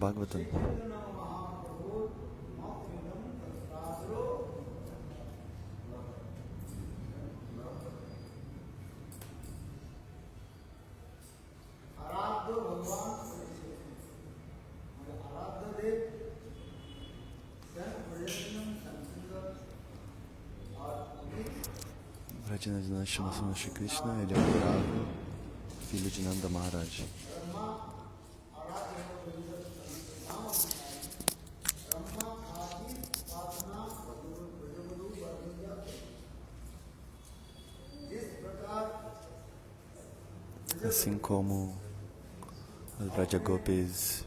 Bhagavatam. Vrajana Shanasana Shri Krishna, ele é o bravo filho de Nanda Maharaj. Assim como os Vrajagopis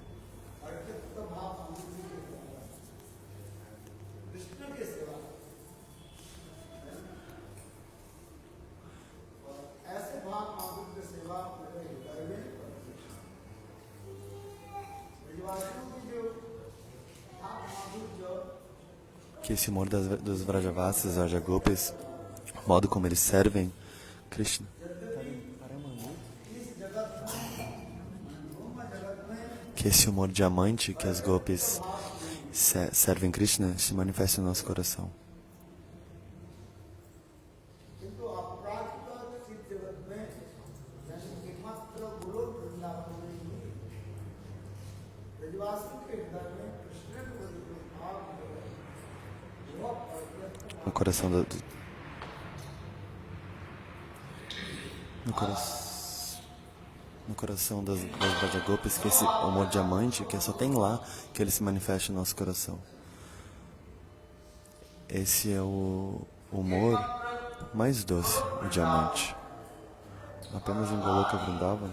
que esse humor dos Vrajavasas, Vrajagopis, o modo como eles servem Krishna, que esse humor diamante que as Gopis servem Krishna se manifesta no nosso coração. No coração das Vrajagopis, que esse humor diamante, que só tem lá, que ele se manifesta no nosso coração. Esse é o humor mais doce, o diamante. Apenas em Goloka Vrindavan,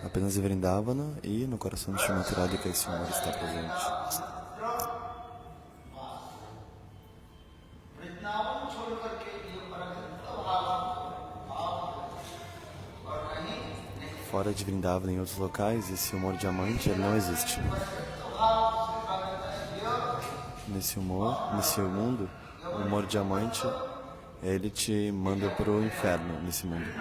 apenas em Vrindavana e no coração de Srimati Radhika esse humor está presente. Fora de Vrindavana, em outros locais, esse humor diamante ele não existe. Nesse mundo, o humor diamante, ele te manda para o inferno nesse mundo.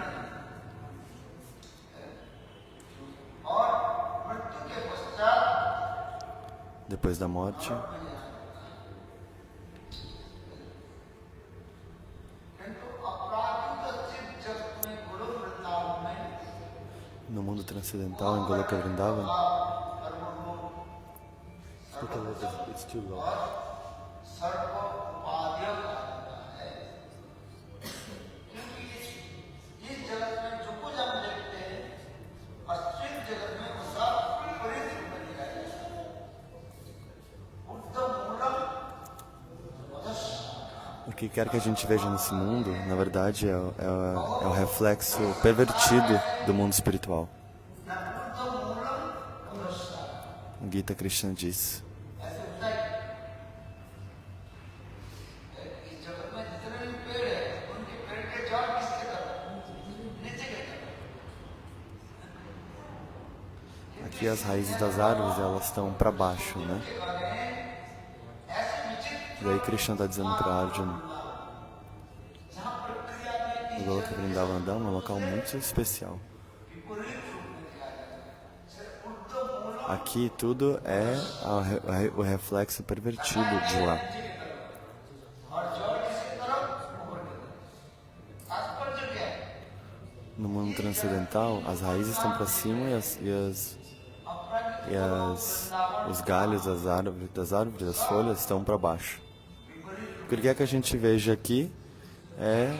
Depois da morte, no mundo transcendental, em Goloka Vrindavan, it's too low. O que quer que a gente veja nesse mundo, na verdade, é o reflexo pervertido do mundo espiritual. Gita Krishna diz: aqui as raízes das árvores, elas estão para baixo, né? E aí Krishna está dizendo para Arjuna: o Goloka Vrindavan é um local muito especial. Aqui tudo é o reflexo pervertido de lá. No mundo transcendental, as raízes estão para cima e os galhos das árvores, as folhas estão para baixo. O que ele quer que a gente veja aqui é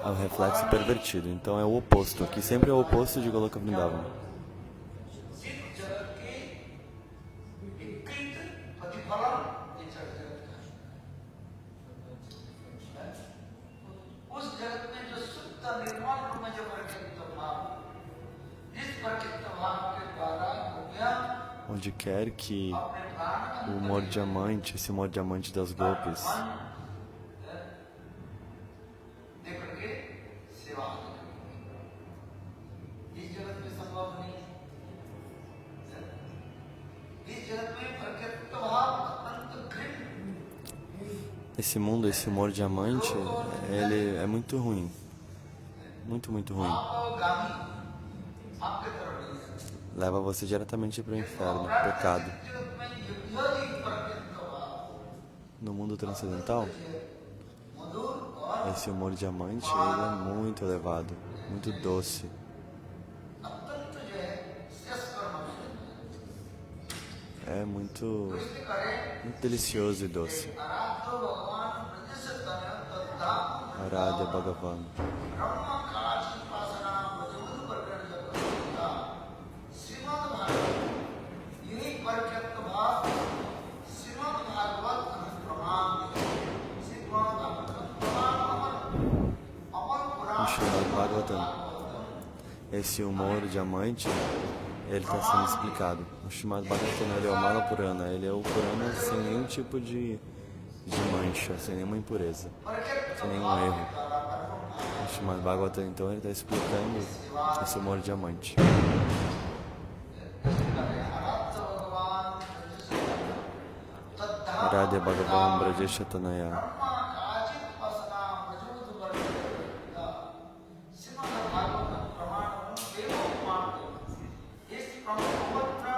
o reflexo pervertido. Então é o oposto. Aqui sempre é o oposto de Goloka Vrindavan. Onde quer que o humor diamante, esse humor diamante das golpes, esse mundo, esse humor diamante, ele é muito ruim. Muito, muito ruim. Leva você diretamente para o inferno, pecado. No mundo transcendental, esse humor diamante, ele é muito elevado, muito doce. É muito delicioso e doce. Arada Bhagavan. Esse humor diamante, ele está sendo explicado. O Srimad Bhagavatam, ele é o Mala Purana, ele é o Purana sem nenhum tipo de mancha, sem nenhuma impureza, sem nenhum erro. O Srimad Bhagavatam, então, ele está explicando esse humor diamante. Radha Bhagavan Brajeshatanaya.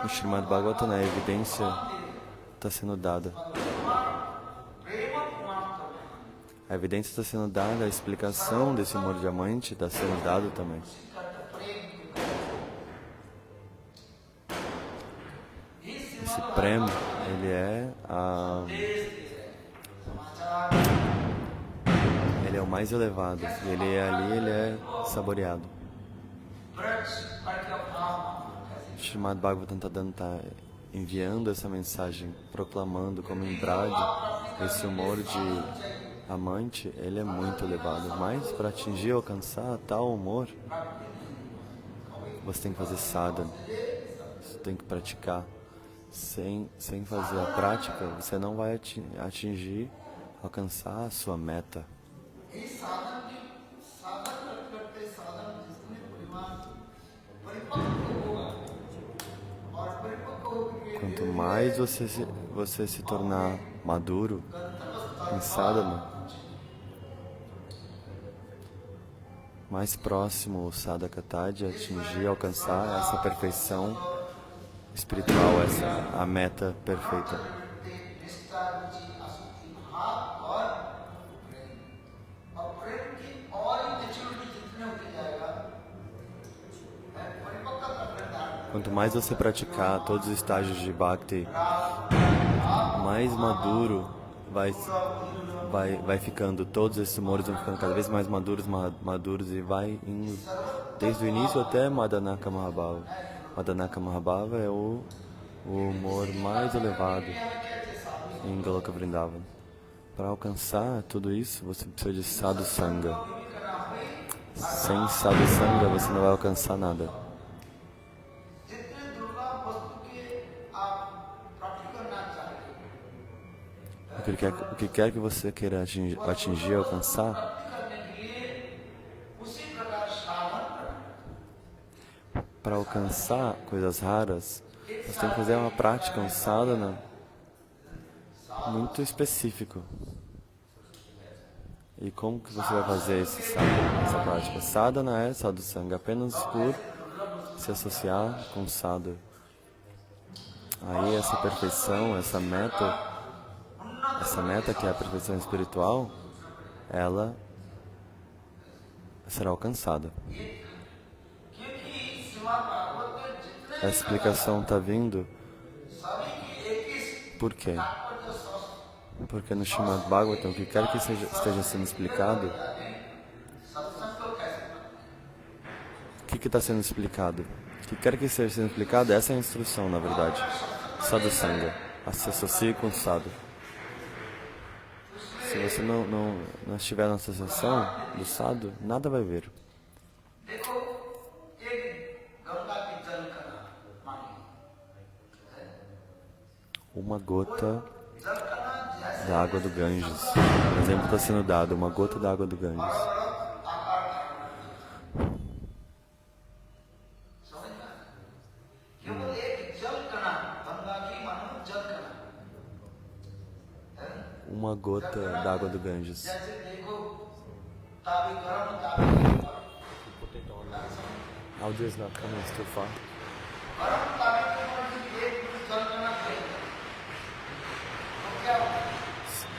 O Srimad Bhagavatam, a evidência está sendo dada. A evidência está sendo dada, a explicação desse humor diamante está sendo dada também. Esse prêmio, ele é o mais elevado. Ele é saboreado. Srimad Bhagavatam está enviando essa mensagem, proclamando como em Braj, esse humor de amante, ele é muito elevado. Mas para atingir e alcançar tal humor, você tem que fazer sadhana, você tem que praticar. Sem fazer a prática, você não vai atingir, alcançar a sua meta. Quanto mais você se tornar maduro em sadhana, mais próximo o sadhaka está de atingir, alcançar essa perfeição espiritual, a meta perfeita. Quanto mais você praticar todos os estágios de Bhakti, mais maduro vai ficando, todos esses humores vão ficando cada vez mais maduros e vai indo desde o início até Madhanaka Mahabhava. Madhanaka Mahabhava é o humor mais elevado em Goloka Vrindavan. Para alcançar tudo isso, você precisa de Sadhu Sangha. Sem Sadhu Sangha, você não vai alcançar nada. O que quer que você queira atingir, alcançar, para alcançar coisas raras, você tem que fazer uma prática, um sadhana muito específico. E como que você vai fazer essa prática? Sadhana é sadhu sangha, apenas por se associar com sadhu. Aí essa perfeição, essa meta que é a perfeição espiritual, ela será alcançada. A explicação está vindo. Por quê? Porque no Srimad Bhagavatam, o que quer que esteja sendo explicado, o que está sendo explicado? O que quer que esteja sendo explicado, essa é a instrução, na verdade. Sadhu Sangha, se associe com o sadhu. Se você não estiver na associação do sadhu, nada vai vir. Uma gota da água do Ganges. O exemplo está sendo dado, uma gota da água do Ganges. Uma gota da água do Ganges. Audio is not coming, it's too far.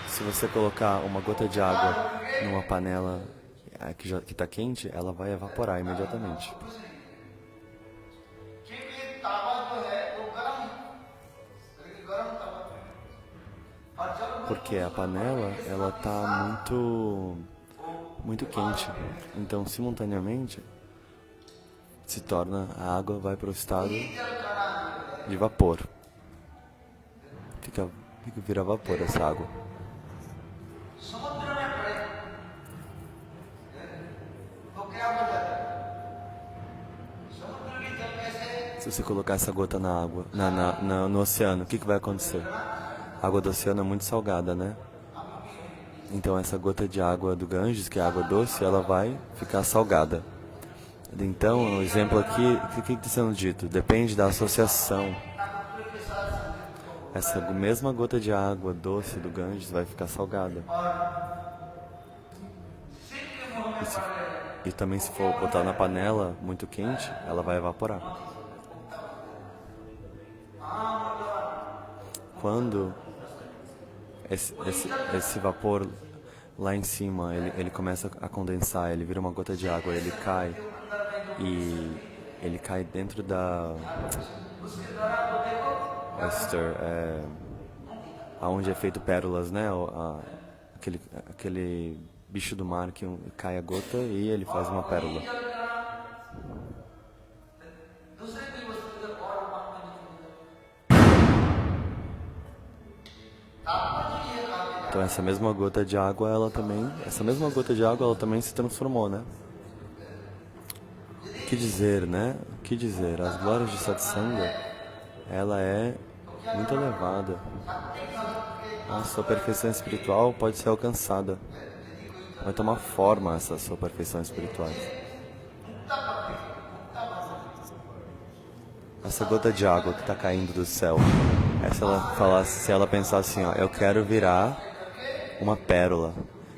Se você colocar uma gota de água numa panela que está quente, ela vai evaporar imediatamente. Porque a panela, ela está muito quente. Então, simultaneamente, a água vai para o estado de vapor. Vira vapor essa água. Se você colocar essa gota na água, no oceano, o que vai acontecer? A água do oceano é muito salgada, né? Então essa gota de água do Ganges, que é água doce, ela vai ficar salgada. Então, o exemplo aqui, o que está sendo dito? Depende da associação. Essa mesma gota de água doce do Ganges vai ficar salgada. E também se for botar na panela muito quente, ela vai evaporar. Quando esse vapor lá em cima, ele começa a condensar, ele vira uma gota de água, ele cai dentro da oyster, aonde é feito pérolas, né? Aquele bicho do mar que cai a gota e ele faz uma pérola. Então essa mesma gota de água, ela também se transformou, né? O que dizer, né? O que dizer? As glórias de Satsanga, ela é muito elevada. A sua perfeição espiritual pode ser alcançada. Vai tomar forma essa sua perfeição espiritual. Essa gota de água que está caindo do céu, se ela pensar assim, ó, eu quero virar uma pérola.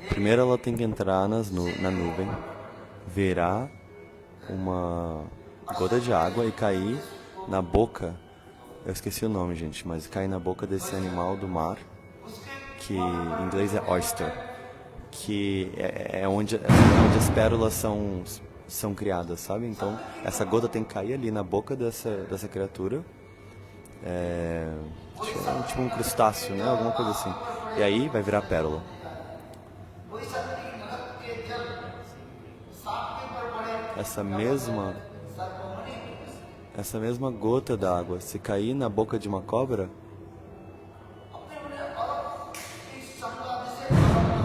Primeiro ela tem que entrar na nuvem, virar uma gota de água e cair na boca, eu esqueci o nome, gente, mas cair na boca desse animal do mar, que em inglês é oyster, que é onde as pérolas são criadas, sabe? Então, essa gota tem que cair ali na boca dessa criatura, tipo um crustáceo, né? Alguma coisa assim. E aí vai virar pérola. Essa mesma gota d'água, se cair na boca de uma cobra,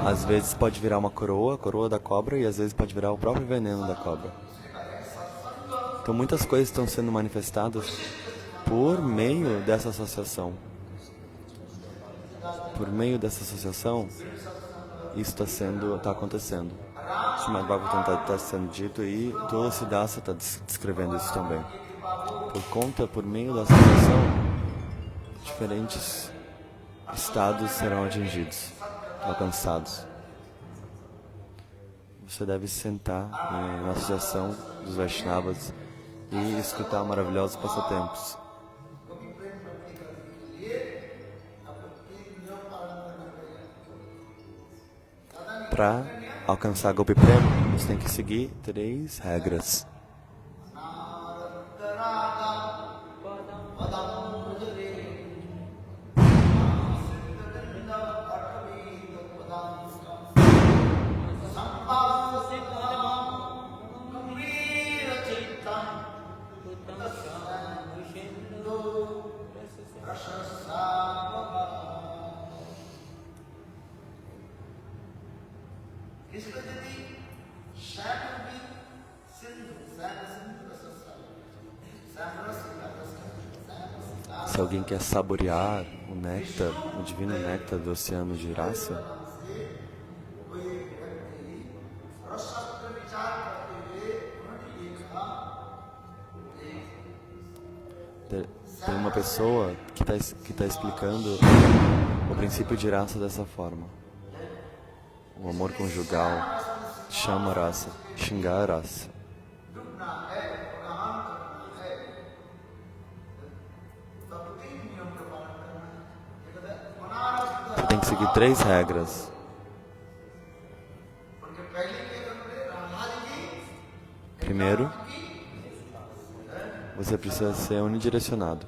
às vezes pode virar uma coroa, a coroa da cobra, e às vezes pode virar o próprio veneno da cobra. Então muitas coisas estão sendo manifestadas por meio dessa associação. Por meio dessa associação, isso está acontecendo. Srimad Bhagavatam está sendo dito e Tulassidasa está descrevendo isso também. Por meio da associação, diferentes estados serão atingidos, alcançados. Você deve sentar na associação dos Vaishnavas e escutar maravilhosos passatempos. Para alcançar Gopi Prema, você tem que seguir 3 regras. Se alguém quer saborear o néctar, o divino néctar do oceano de rasa, tem uma pessoa que tá explicando o princípio de rasa dessa forma. O amor conjugal chama rasa, xingar rasa. Tu tem que seguir 3 regras. Primeiro, você precisa ser unidirecionado.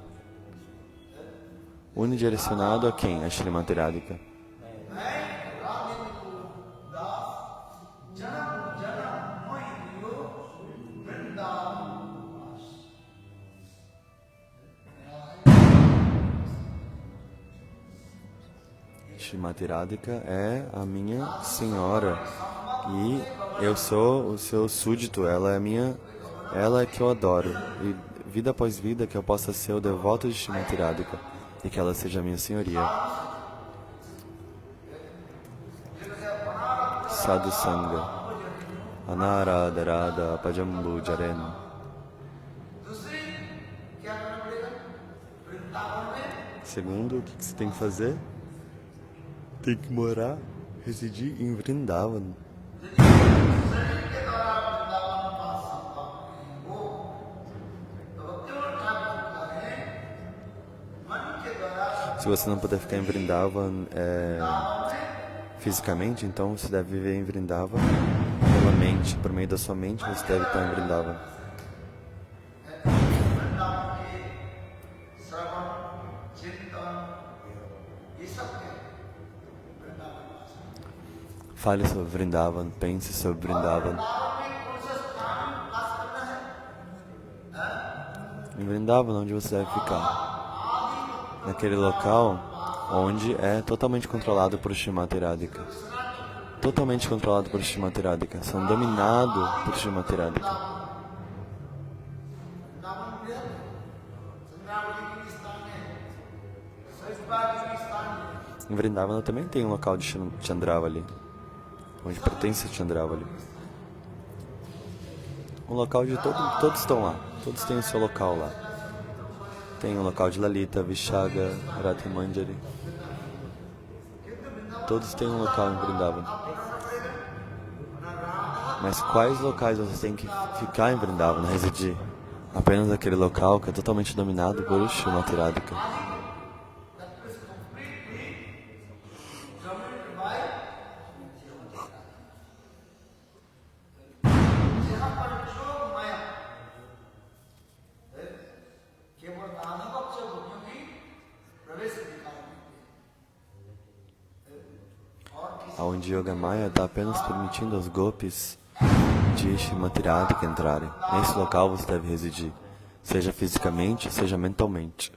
Unidirecionado a quem? A Shrimati Radhika. Shrimati Radhika é a minha senhora e eu sou o seu súdito, ela é que eu adoro. E vida após vida que eu possa ser o devoto de Shrimati Radhika e que ela seja a minha senhoria. Sadhu Sangha Anarada Radha Pajambu Jaren. Segundo, o que você tem que fazer? Tem que morar, residir em Vrindavan. Se você não puder ficar em Vrindavan fisicamente, então você deve viver em Vrindavan pela mente. Por meio da sua mente, você deve estar em Vrindavan. Fale sobre Vrindavan, pense sobre Vrindavan. Em Vrindavan, onde você deve ficar? Naquele local onde é totalmente controlado por Shrimati Radhika. Totalmente controlado por Shrimati Radhika. São dominados por Shrimati Radhika. Em Vrindavan também tem um local de Chandravali, onde pertence a Chandravali. Um local de todos estão lá, todos têm o seu local lá. Tem o local de Lalita, Vishaga, Radha Manjari. Todos têm um local em Vrindavan. Mas quais locais você tem que ficar em Vrindavan, residir? Apenas aquele local que é totalmente dominado por Shrimati Radhika. Onde Yoga Maya está apenas permitindo aos gopis de Shrimati Radhika entrarem. Nesse local você deve residir, seja fisicamente, seja mentalmente.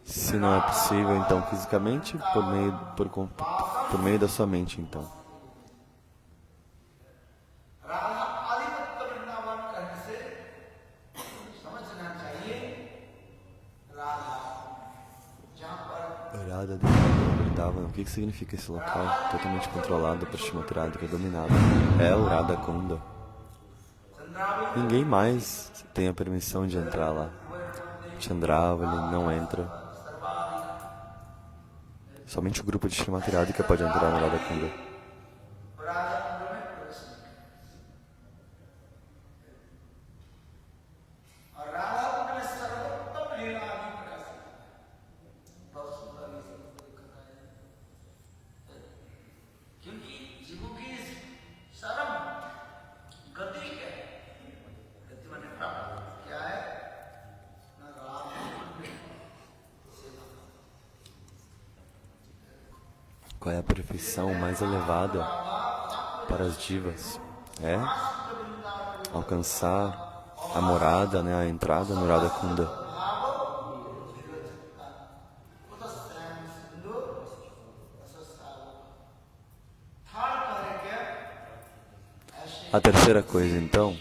Se não é possível, então, fisicamente, por meio da sua mente, então. Radha de Vrindavan. O que significa esse local? Totalmente controlado por Shrimati Radhika, dominado. É o Radha Kunda. Ninguém mais tem a permissão de entrar lá. Chandravali não entra. Somente o grupo de Shrimati Radhika pode entrar no Radha Kunda. Qual é a perfeição mais elevada para as divas? É alcançar a morada, a entrada no Radha Kunda. A terceira coisa, então,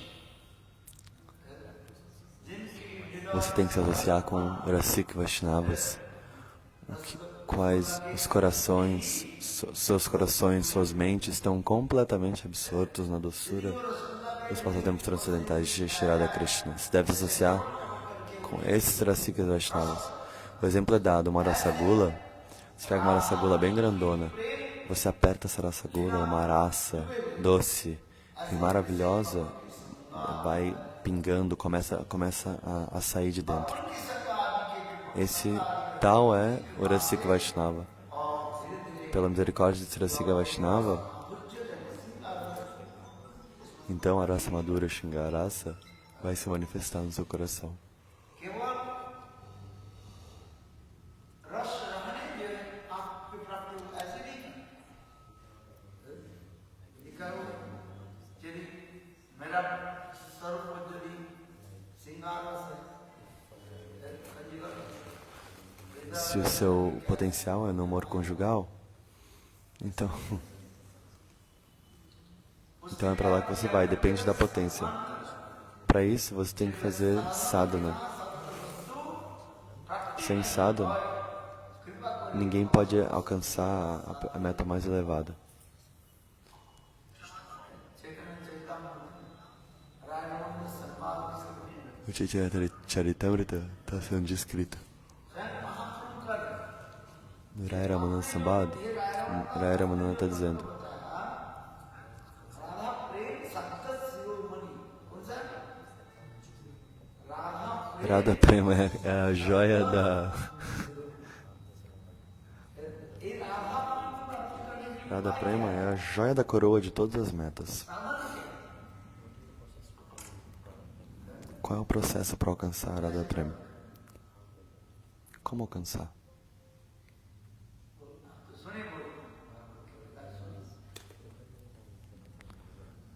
você tem que se associar com Rasika Vaishnavas, quais os corações, seus corações, suas mentes estão completamente absortos na doçura dos passatempos transcendentais de Shri Radha Krishna. Você deve se associar com esses Rasikas Vaishnavas. O exemplo é dado, uma rasagula, você pega uma rasagula bem grandona, você aperta essa rasagula, uma rasa doce e maravilhosa vai pingando, começa a sair de dentro. Esse tal é o Rasika Vaishnava. Pela misericórdia de Rasika Vaishnava, então a rasa madura Shingarasa vai se manifestar no seu coração. Se o seu potencial é no amor conjugal, então é para lá que você vai, depende da potência. Para isso, você tem que fazer sadhana. Sem sadhana, ninguém pode alcançar a meta mais elevada. O Chaitanya Charitamrita está sendo descrito. No Raya Ramananda Sambad, Raya Ramananda está dizendo: Radha Prema é a joia da... Radha Prema é a joia da coroa de todas as metas. Qual é o processo para alcançar a Radha Prema? Como alcançar?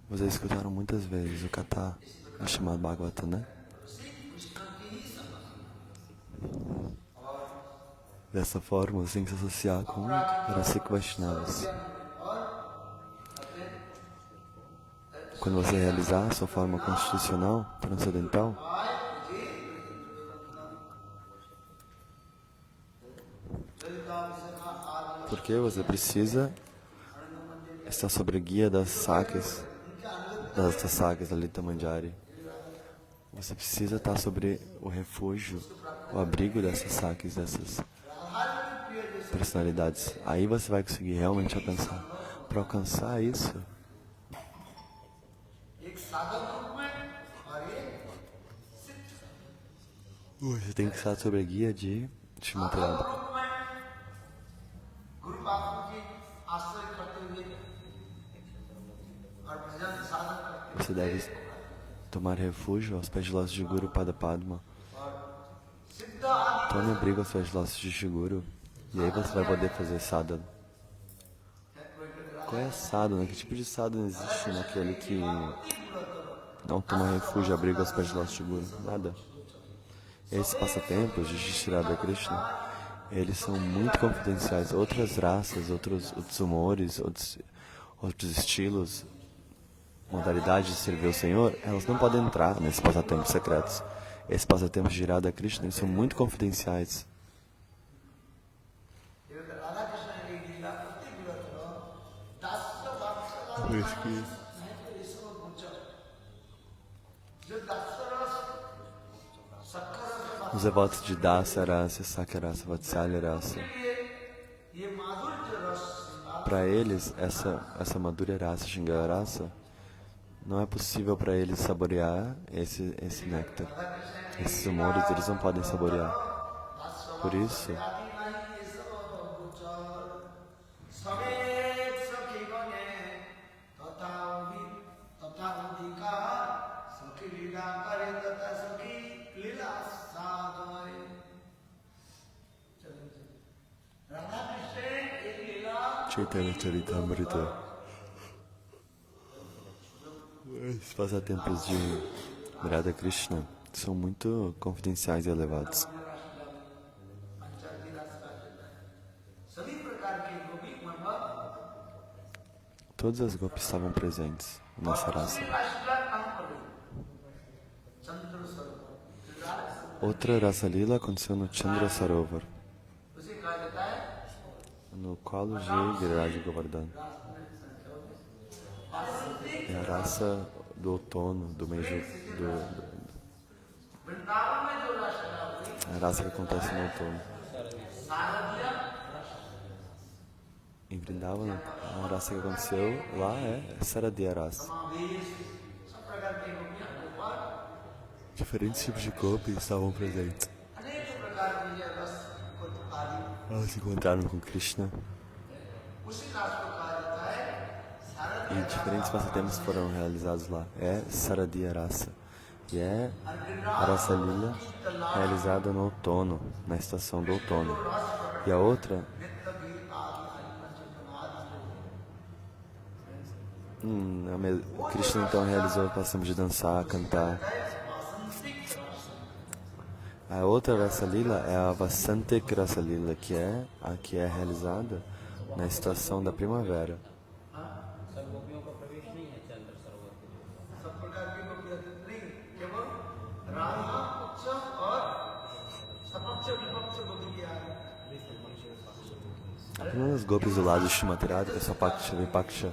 Vocês escutaram muitas vezes o Katha do Srimad Bhagavatam, né? Dessa forma, você tem que se associar com Rasika Vaishnavas. Quando você realizar a sua forma constitucional, transcendental, porque você precisa estar sob a guia das sakhis da Lita Manjari. Você precisa estar sobre o refúgio, o abrigo dessas sakhis, dessas personalidades. Aí você vai conseguir realmente alcançar. Para alcançar isso, você tem que estar sob a guia de Srimati Radha. Você deve tomar refúgio aos pés de lótus de Guru Pada Padma. Tome abrigo aos pés de lótus de Shri Guru. E aí você vai poder fazer sadhana. Qual é a sadhana? Que tipo de sadhana existe naquele que não toma refúgio, abrigo aos pés de lótus de Guru? Nada. Esses passatempos de Shri Radha Krishna, eles são muito confidenciais. Outras raças, outros humores, outros estilos, modalidades de servir o Senhor, elas não podem entrar nesses passatempos secretos. Esses passatempos de Radha Krishna, eles são muito confidenciais. Por isso que os devotos de Dasa Rasa, Sakya Rasa, Vatsalya Rasa, para eles, essa Madhurya Rasa, Shringara Rasa, não é possível para eles saborear esse néctar. Esses humores, eles não podem saborear. Por isso, Chaitanya Charitamrita, os passatempos de Radha Krishna são muito confidenciais e elevados. Todas as gopis estavam presentes nessa raça. Outra Rasa Lila aconteceu no Chandra Sarovar, no colo de Giriraj Govardhan. É a raça do outono, do mês a raça que acontece no outono. Em Vrindavan, a raça que aconteceu lá é Saradiya raça. Diferentes tipos de gopis estavam presentes. Elas se encontraram com Krishna. E diferentes passatempos foram realizados lá. É Saradiya raça. E é a Rasa Lila realizada no outono, na estação do outono. E a outra Krishna então realizou o passatempo de dançar, cantar. A outra Rasa Lila é a Vasantik Rasa Lila, que é a que é realizada na estação da primavera. Apenas as gopis do lado de Shrimati Radhika, Sapaksha e Vipaksha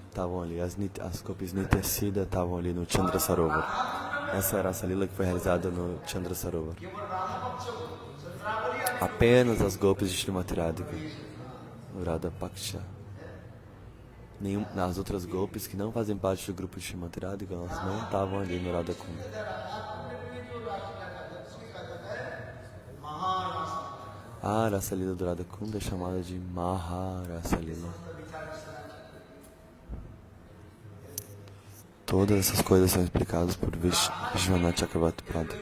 estavam ali. As gopis Nityasida estavam ali no Chandra Sarovar. Essa era a Rasa Lila que foi realizada no Chandra Sarovar. Apenas as gopis de Shrimati Radhika, no Radha Paksha. As outras gopis que não fazem parte do grupo de Shrimati Radhika, elas não estavam ali no Radha Kunda. A Rasa Lila do Radha Kunda é chamada de Maharasa Lila. Todas essas coisas são explicadas por Vishwanath Chakravarti Prabhu.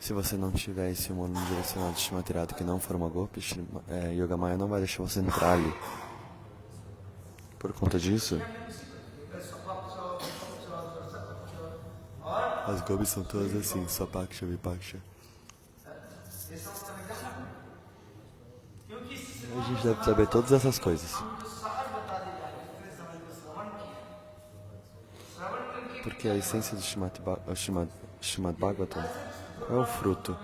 Se você não tiver esse mundo direcionado de Shrimati Radhika que não for uma gopi, Yogamaya não vai deixar você entrar ali. Por conta disso, as gopis são todas assim, Sapaksha, Vipaksha. A gente deve saber todas essas coisas. Porque a essência do Srimad Bhagavatam é o fruto.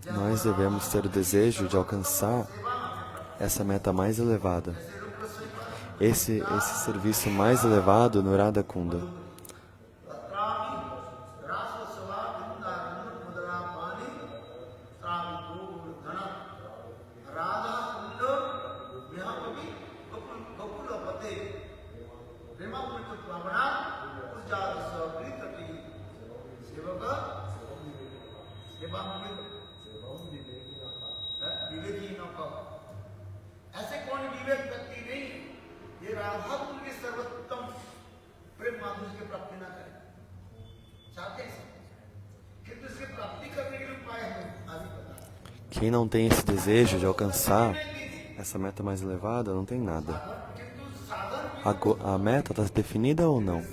Nós devemos ter o desejo de alcançar essa meta mais elevada. Esse serviço mais elevado no Radha Kunda. Quem não tem esse desejo de alcançar essa meta mais elevada, não tem nada. A meta está definida ou não?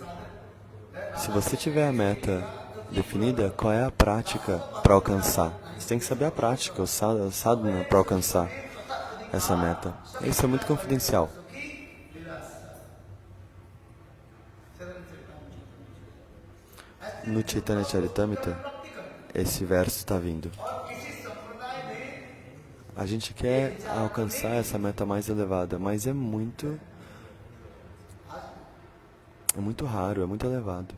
Se você tiver a meta definida, qual é a prática para alcançar? Você tem que saber a prática, o sadhana para alcançar essa meta. Isso é muito confidencial. No Chaitanya Charitamrita, esse verso está vindo. A gente quer alcançar essa meta mais elevada, mas é muito raro, é muito elevado.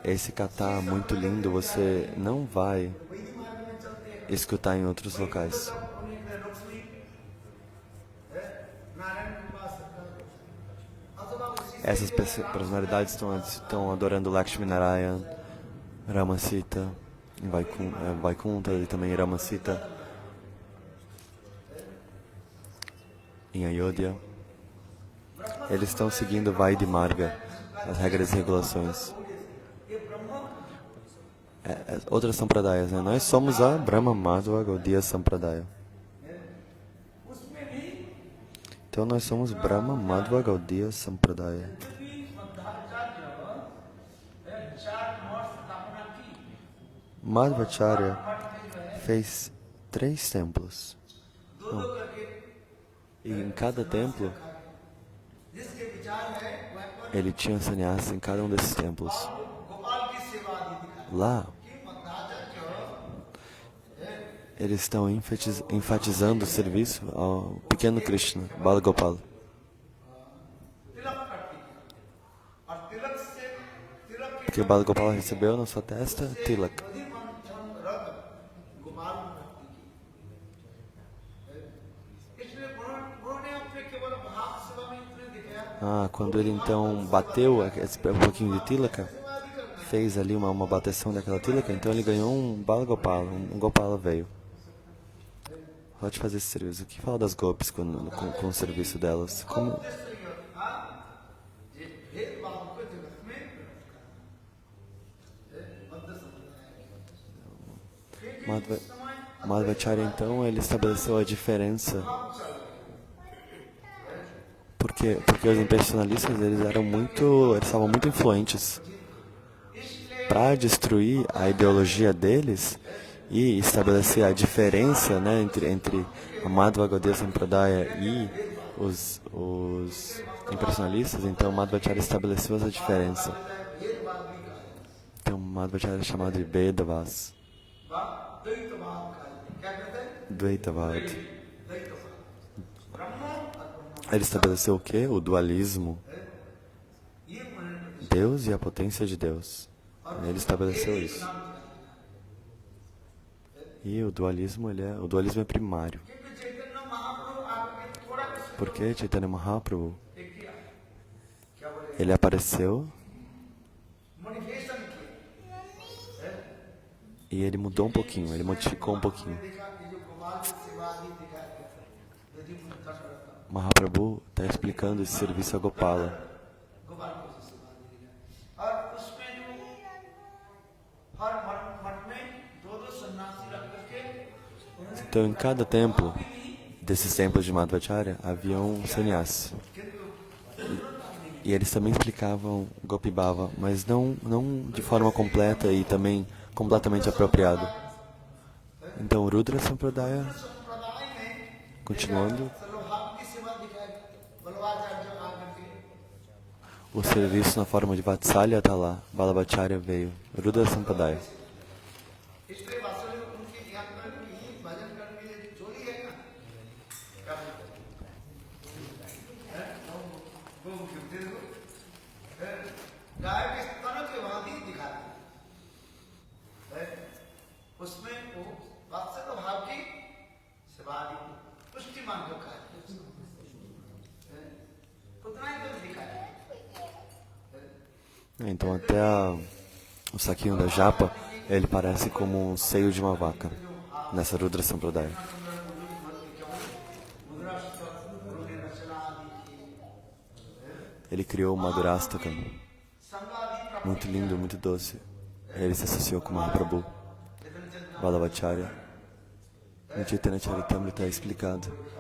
Esse kata muito lindo você não vai escutar em outros locais. Essas personalidades estão adorando Lakshmi Narayan, Rama Sita, Vaikuntha e também Rama Sita, em Ayodhya. Eles estão seguindo Vaidhi Marga, as regras e regulações. Outras sampradayas, né? Nós somos a Brahma Madhva Gaudiya Sampradaya. Então nós somos Brahma Madhva Gaudiya Sampradaya. Madhvacharya fez 3 templos. E em cada templo, ele tinha sannyasi em cada um desses templos. Lá, eles estão enfatizando o serviço ao pequeno Krishna, Bala Gopala. Porque o Bala Gopala recebeu na sua testa Tilak. Quando ele então bateu um pouquinho de Tilaka, fez ali uma bateção daquela Tilaka, então ele ganhou um Bala Gopala, um Gopala veio. Pode fazer esse serviço. O que fala das Gopis com o serviço delas? Como... Madhvacharya, então, ele estabeleceu a diferença. Porque os impersonalistas, eles estavam muito influentes. Para destruir a ideologia deles e estabelecer a diferença, né, entre a Madhva Gaudiya Sampradaya e os impersonalistas, então Madhvacharya estabeleceu essa diferença. Então Madhvacharya é chamado de Vedavas. Dvaitavad. Ele estabeleceu o quê? O dualismo. Deus e a potência de Deus. Ele estabeleceu isso. E o dualismo é primário. Porque Chaitanya Mahaprabhu, ele apareceu e ele mudou um pouquinho, ele modificou um pouquinho. Mahaprabhu está explicando esse serviço a Gopala. Então, em cada templo, desses templos de Madhvacharya, havia um sannyasi. E eles também explicavam Gopi Bhava, mas não de forma completa e também completamente apropriada. Então, Rudra Sampradaya, continuando, o serviço na forma de Vatsalya está lá, Balabhacharya veio, Rudra Sampradaya. Então até o saquinho da japa, ele parece como um seio de uma vaca, nessa Rudra Sampradaya. Ele criou o Madhurastaka, muito lindo, muito doce. Ele se associou com Mahaprabhu, Balabhacharya. No Chaitanya Charitamrita está explicado.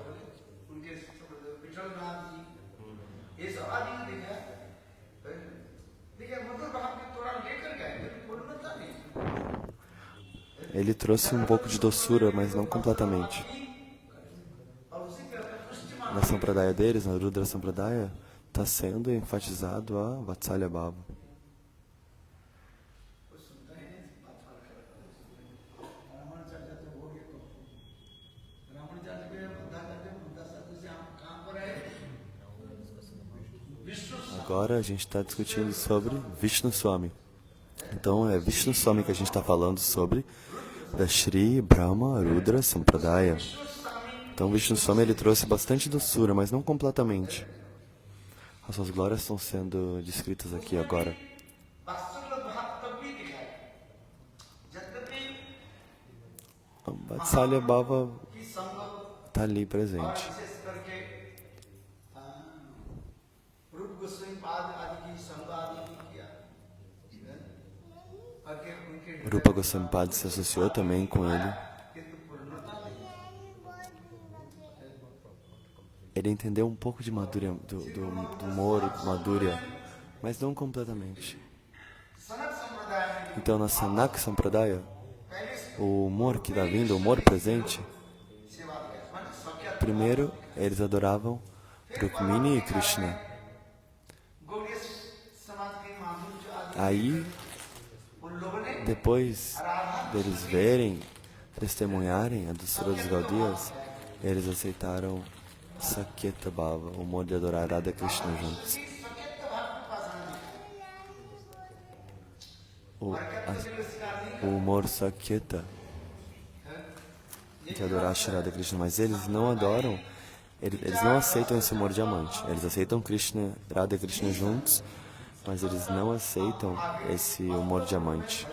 Ele trouxe um pouco de doçura, mas não completamente. Na Sampradaya deles, na Rudra Sampradaya, está sendo enfatizado a Vatsalya Bhava. Agora a gente está discutindo sobre Vishnu Swami. Então é Vishnu Swami que a gente está falando sobre, da Shri Brahma Rudra Sampradaya. Então Vishnu Swami ele trouxe bastante doçura, mas não completamente. As suas glórias estão sendo descritas aqui agora. Vatsalya Bhava está ali presente. Rupa Goswami Pad se associou também com ele. ele entendeu um pouco de Madhurya, do humor Madhurya, mas não completamente. Então, na Sanaka Sampradaya, o humor que está vindo, o humor presente, primeiro eles adoravam Rukmini e Krishna. Aí, depois deles verem, testemunharem a doçura dos Gaudiyas, eles aceitaram Sakyeta Bhava, o humor de adorar Radha Krishna juntos. O humor Sakyeta de adorar Shri Radha Krishna, mas eles não adoram, eles não aceitam esse humor diamante. Eles aceitam Krishna, Radha Krishna juntos, mas eles não aceitam esse humor diamante.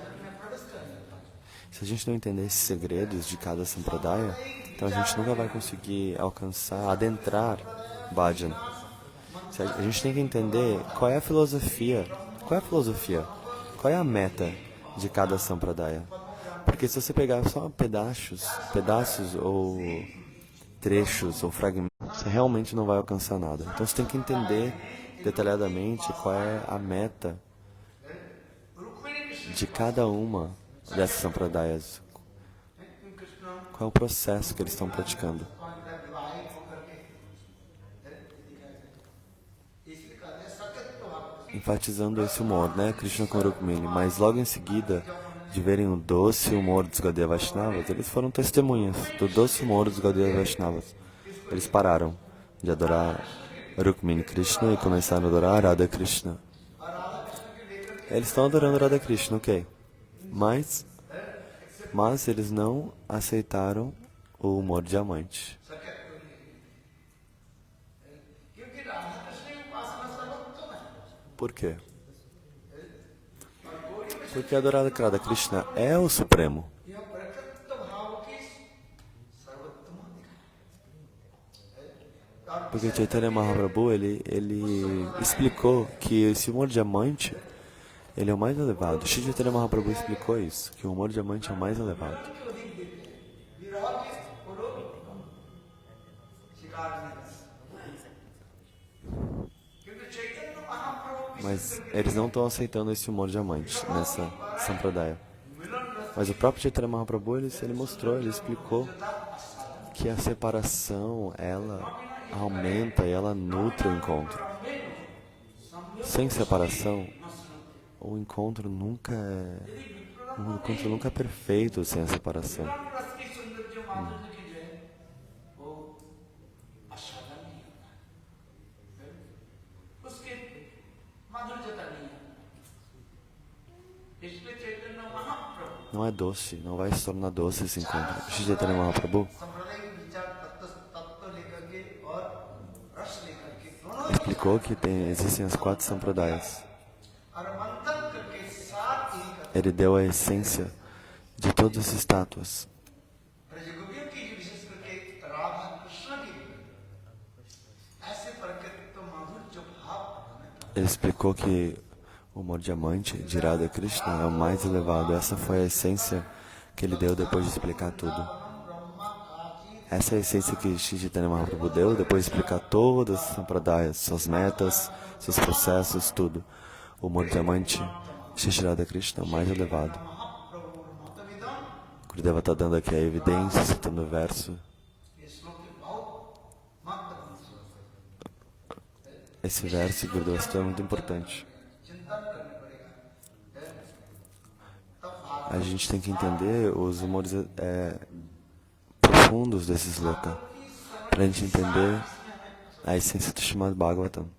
Se a gente não entender esses segredos de cada sampradaya, então a gente nunca vai conseguir alcançar, adentrar bhajan. A gente tem que entender qual é a filosofia, qual é a meta de cada sampradaya. Porque se você pegar só pedaços ou trechos ou fragmentos, você realmente não vai alcançar nada. Então você tem que entender detalhadamente qual é a meta de cada uma dessas sampradayas. Qual é o processo que eles estão praticando. Enfatizando esse humor, né? Krishna com Rukmini. Mas logo em seguida, de verem o doce humor dos Gaudiya Vaishnavas, eles foram testemunhas do doce humor dos Gaudiya Vaishnavas. Eles pararam de adorar Rukmini Krishna e começaram a adorar Radha Krishna. Eles estão adorando Radha Krishna, ok. Mas eles não aceitaram o humor diamante. Por quê? Porque adorar Radha Krishna é o Supremo. Porque Chaitanya Mahaprabhu, ele explicou que esse humor diamante, ele é o mais elevado. Shri Chaitanya Mahaprabhu explicou isso, que o humor diamante é o mais elevado. Mas eles não estão aceitando esse humor diamante nessa sampradaya. Mas o próprio Chaitanya Mahaprabhu, ele mostrou, ele explicou que a separação, ela aumenta e ela nutre o encontro. Sem separação, o encontro nunca é perfeito sem a separação. Não é doce, não vai se tornar doce esse encontro. Shri Chaitanya Mahaprabhu explicou que existem as 4 sampradayas. Ele deu a essência de todas as estátuas. Ele explicou que o humor diamante de Radha Krishna é o mais elevado. Essa foi a essência que ele deu depois de explicar tudo. Essa é a essência que Shri Chaitanya Mahaprabhu deu depois de explicar todas as sampradayas, suas metas, seus processos, tudo. O humor diamante de Shri Radha Krishna é o mais elevado. Gurudeva está dando aqui a evidência, citando o verso. Esse verso, Gurudeva citou, é muito importante. A gente tem que entender os humores profundos desses sloka, para a gente entender a essência do Srimad Bhagavatam.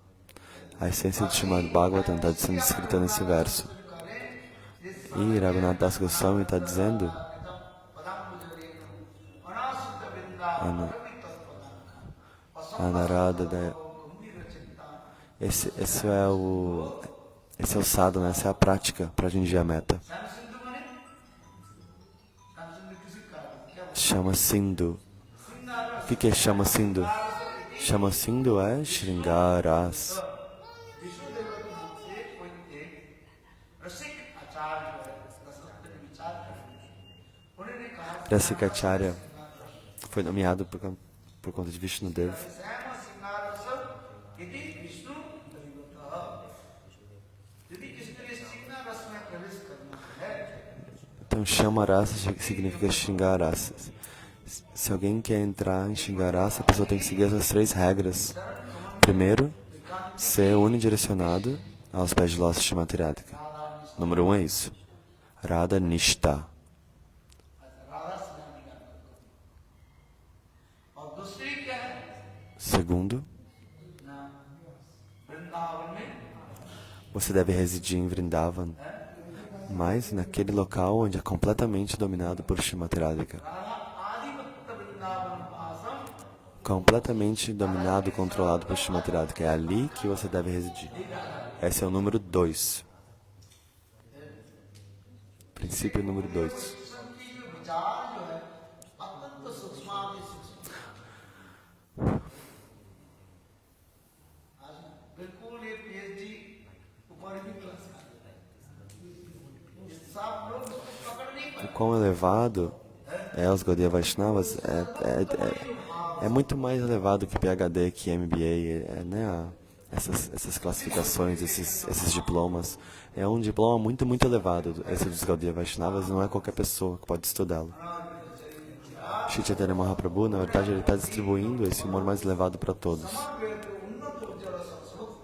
A essência do Srimad Bhagavatam está sendo descrita nesse verso. E Raghunath Das Goswami está dizendo esse é o sadhana, essa é a prática para atingir a meta. Chama Sindhu. O que é Chama Sindhu? Chama Sindhu é Shringaras. Rasikacharya foi nomeado por conta de Vishnudeva Então, Chamarasa significa Xingarasa. Se alguém quer entrar em Xingarasa, a pessoa tem que seguir essas 3 regras. Primeiro, ser unidirecionado aos pés de lótus de Materática. Número 1 é isso. Radha Nishta. Segundo, você deve residir em Vrindavan, mas naquele local onde é completamente dominado por Srimati Radhika. Completamente dominado, controlado por Srimati Radhika. É ali que você deve residir. Esse é o número 2. Princípio número 2. O quão elevado é os Gaudiya Vaishnavas é muito mais elevado que PhD, que MBA, né? Essas classificações, esses diplomas. É um diploma muito, muito elevado. Esse dos Gaudiya Vaishnavas não é qualquer pessoa que pode estudá-lo. Shri Chaitanya Mahaprabhu, na verdade, ele está distribuindo esse humor mais elevado para todos.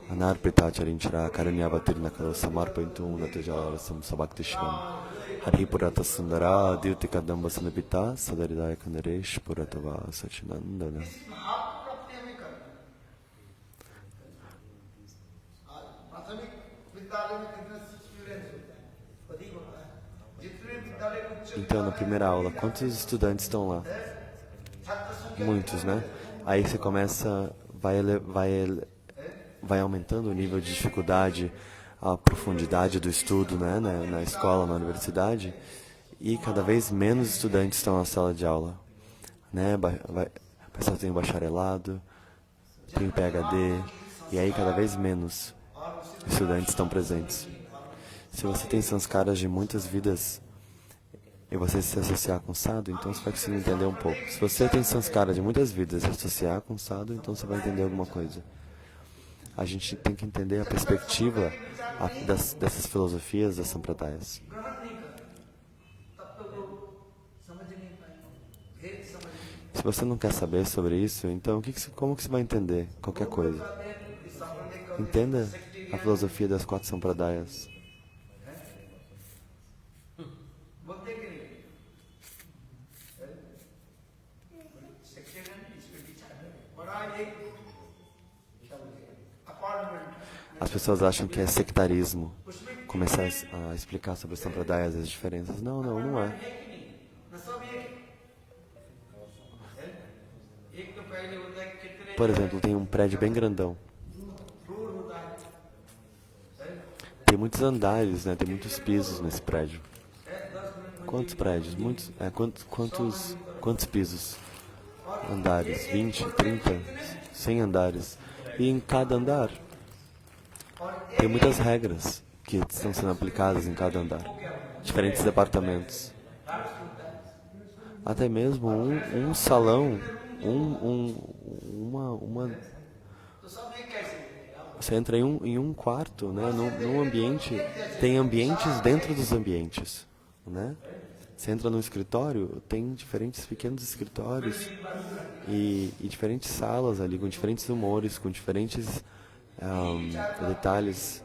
Anarpita Charinchara Karanyavatirna Kalo Samarpaintu Unatajarasam Sabhaktishvam Hari Purata Sundara Dyuti Kadamba Sanabita Sadaridaya Kandaresh Puratava Sachinandana. Então, na primeira aula, quantos estudantes estão lá? Muitos, né? Aí você começa, vai aumentando o nível de dificuldade, a profundidade do estudo, né? Na escola, na universidade, e cada vez menos estudantes estão na sala de aula, né? A pessoa tem o bacharelado, tem o PhD, e aí cada vez menos estudantes estão presentes. Se você tem sanskaras de muitas vidas e você se associar com sadhu, então você vai conseguir entender um pouco. Se você tem sanskara de muitas vidas e se associar com sadhu, então você vai entender alguma coisa. A gente tem que entender a perspectiva dessas filosofias, das sampradayas. Se você não quer saber sobre isso, então como que você vai entender qualquer coisa? Entenda a filosofia das 4 sampradayas. As pessoas acham que é sectarismo começar a explicar sobre as sampradayas, as diferenças. Não é. Por exemplo, tem um prédio bem grandão. Tem muitos andares, né? Tem muitos pisos nesse prédio. Quantos prédios? Muitos. Quantos pisos? Andares? 20, 30, 100 andares. E em cada andar tem muitas regras que estão sendo aplicadas em cada andar. Diferentes departamentos. Até mesmo um salão, você entra em um quarto, né? Num ambiente, tem ambientes dentro dos ambientes, né? Você entra num escritório, tem diferentes pequenos escritórios e diferentes salas ali, com diferentes humores, com diferentes detalhes.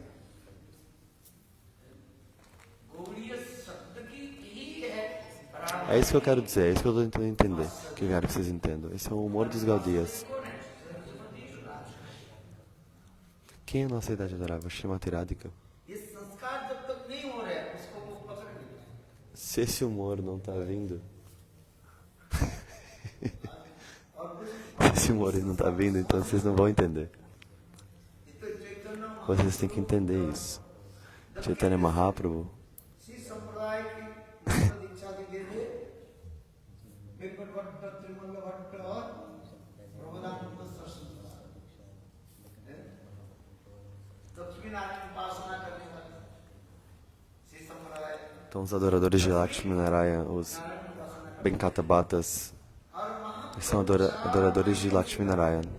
É isso que eu quero dizer, é isso que eu estou tentando entender, que eu quero que vocês entendam. Esse é o humor dos Gaudiyas. Quem é a nossa idade adorável? Srimati Radhika. Se esse humor não está vindo, se esse humor não está vindo, então vocês não vão entender. Vocês têm que entender isso. Chaitanya Mahaprabhu então os adoradores de Lakshmi Narayana, os Venkatabatas, são adoradores de Lakshmi Narayana.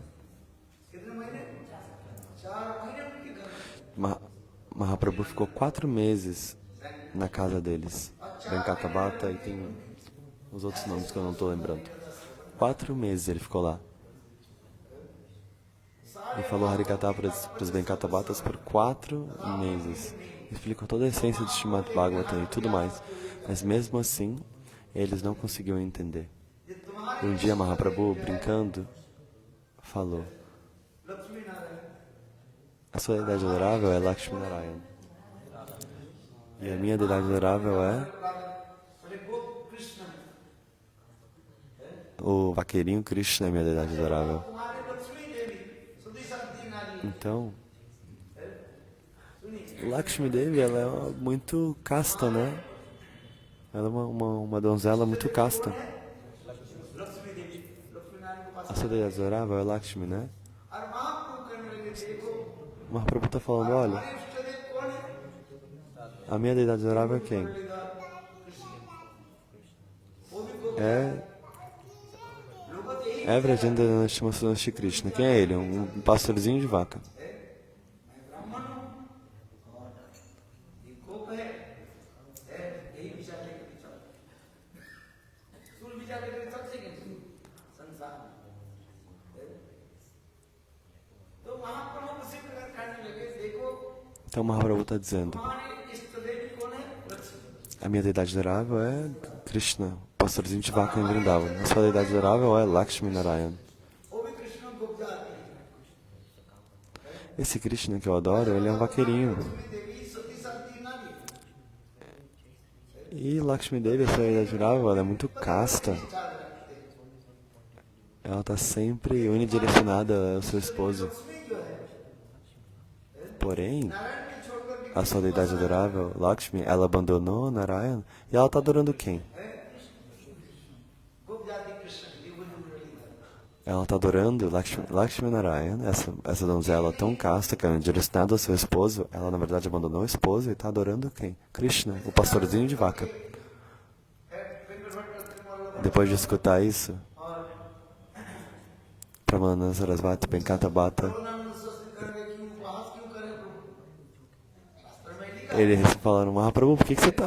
Mahaprabhu ficou 4 meses na casa deles. Venkata Bhatta e tem os outros nomes que eu não estou lembrando. 4 meses ele ficou lá. E falou Harikatha para os Venkata Bhattas por 4 meses. Explicou toda a essência do Srimad Bhagavatam e tudo mais. Mas mesmo assim, eles não conseguiam entender. E um dia Mahaprabhu, brincando, falou: a sua deidade adorável é Lakshmi Narayana. E a minha deidade adorável é o vaqueirinho Krishna, é minha deidade adorável. Então, Lakshmi Devi, ela é muito casta, né? Ela é uma donzela muito casta. A sua deidade adorável é Lakshmi, né? Mahaprabhu está falando, olha, a minha deidade adorável é quem? É Vrajendra Shri Krishna. Quem é ele? Um pastorzinho de vaca. Então Mahaprabhu está dizendo, a minha deidade adorável é Krishna, pastorzinho de vaca em Vrindavan. A sua deidade adorável é Lakshmi Narayana. Esse Krishna que eu adoro, ele é um vaqueirinho. E Lakshmi Devi, a sua deidade adorável, ela é muito casta. Ela está sempre unidirecionada ao seu esposo. Porém, a sua deidade adorável, Lakshmi, ela abandonou Narayana e ela está adorando quem? Ela está adorando Lakshmi Narayana, essa donzela tão casta que é direcionada ao seu esposo. Ela, na verdade, abandonou o esposo e está adorando quem? Krishna, o pastorzinho de vaca. Depois de escutar isso, Pramananda Sarasvati, Venkata Bhatta, eles falaram, Mahaprabhu, por que você está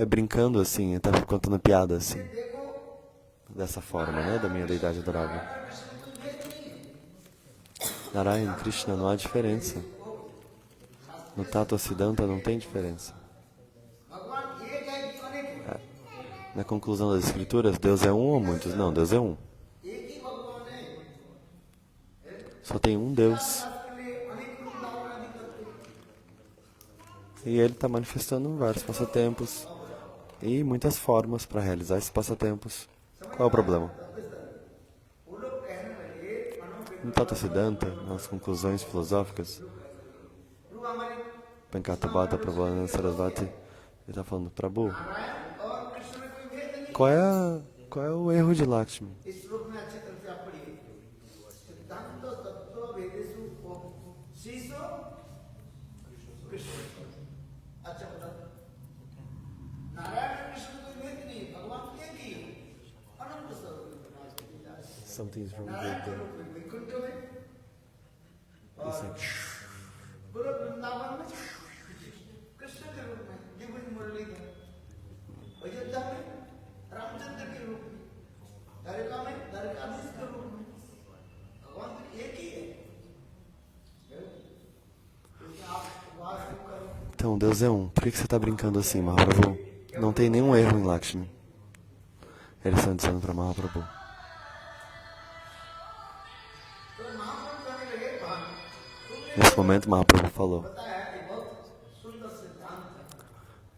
brincando assim, está contando piada assim? Dessa forma, né, da minha deidade adorável. Narayana, Krishna, não há diferença. No Tattva Siddhanta não tem diferença. Na conclusão das escrituras, Deus é um ou muitos? Não, Deus é um. Só tem um Deus. E Ele está manifestando vários passatempos e muitas formas para realizar esses passatempos. Qual é o problema? No Tattva Siddhanta, nas conclusões filosóficas, Venkata Bhatta, Prabhupada Sarasvati, ele está falando, Prabhu, qual é o erro de Lakshmi? Something's wrong with the... It's like... Então, Deus é um. Por que você está brincando assim, Mahaprabhu? Não tem nenhum erro em Lakshmi. Eles estão dizendo para Mahaprabhu. Nesse momento, Mahaprabhu falou,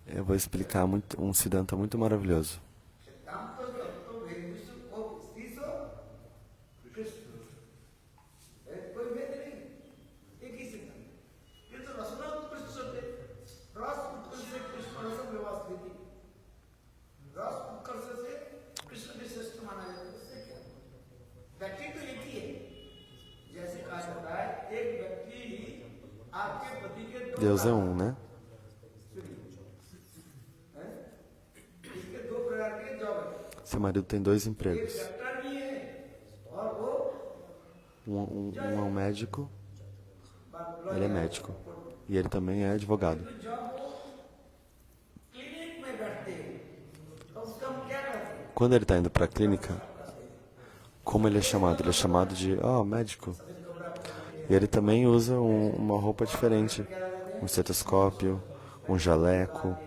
eu vou explicar um Siddhanta muito maravilhoso. Deus é um, né? Seu marido tem 2 empregos. Um é um médico, ele é médico. e ele também é advogado. Quando ele está indo para a clínica, como ele é chamado? Ele é chamado de médico. E ele também usa uma roupa diferente, um estetoscópio, um jaleco.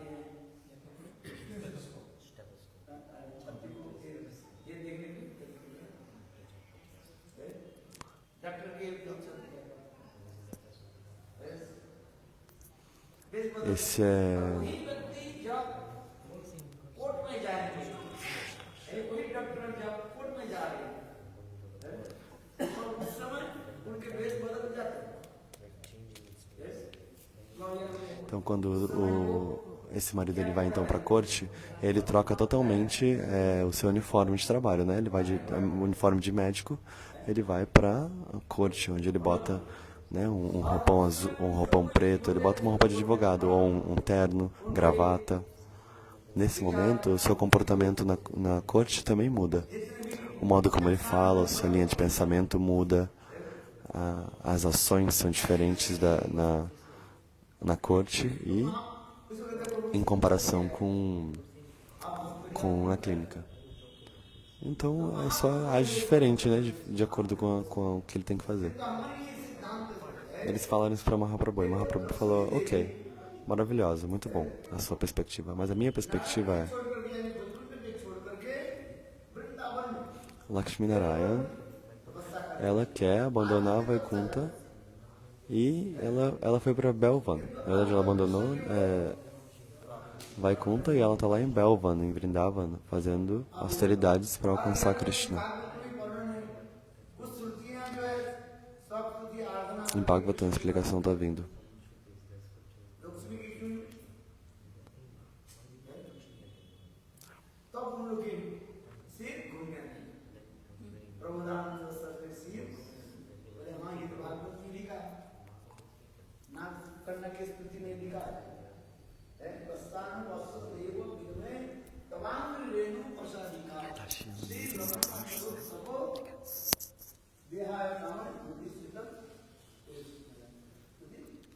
Esse é Então, quando esse marido ele vai então para a corte, ele troca totalmente o seu uniforme de trabalho, né? Ele vai de uniforme de médico, ele vai para a corte, onde ele bota, né, um roupão azul, um roupão preto, ele bota uma roupa de advogado ou um terno, gravata. Nesse momento, o seu comportamento na corte também muda. O modo como ele fala, a sua linha de pensamento muda, as ações são diferentes na corte e em comparação com a clínica. Então, só age diferente, né, de acordo com o que ele tem que fazer. Eles falaram isso para Mahaprabhu e Mahaprabhu falou, ok, maravilhosa, muito bom a sua perspectiva, mas a minha perspectiva é Lakshmi Narayana, ela quer abandonar Vaikuntha e ela foi para Belvan. Na verdade, ela abandonou Vaikuntha e ela está lá em Belvan, em Vrindavan, fazendo austeridades para alcançar Krishna. Em Bhagavatam a explicação está vindo.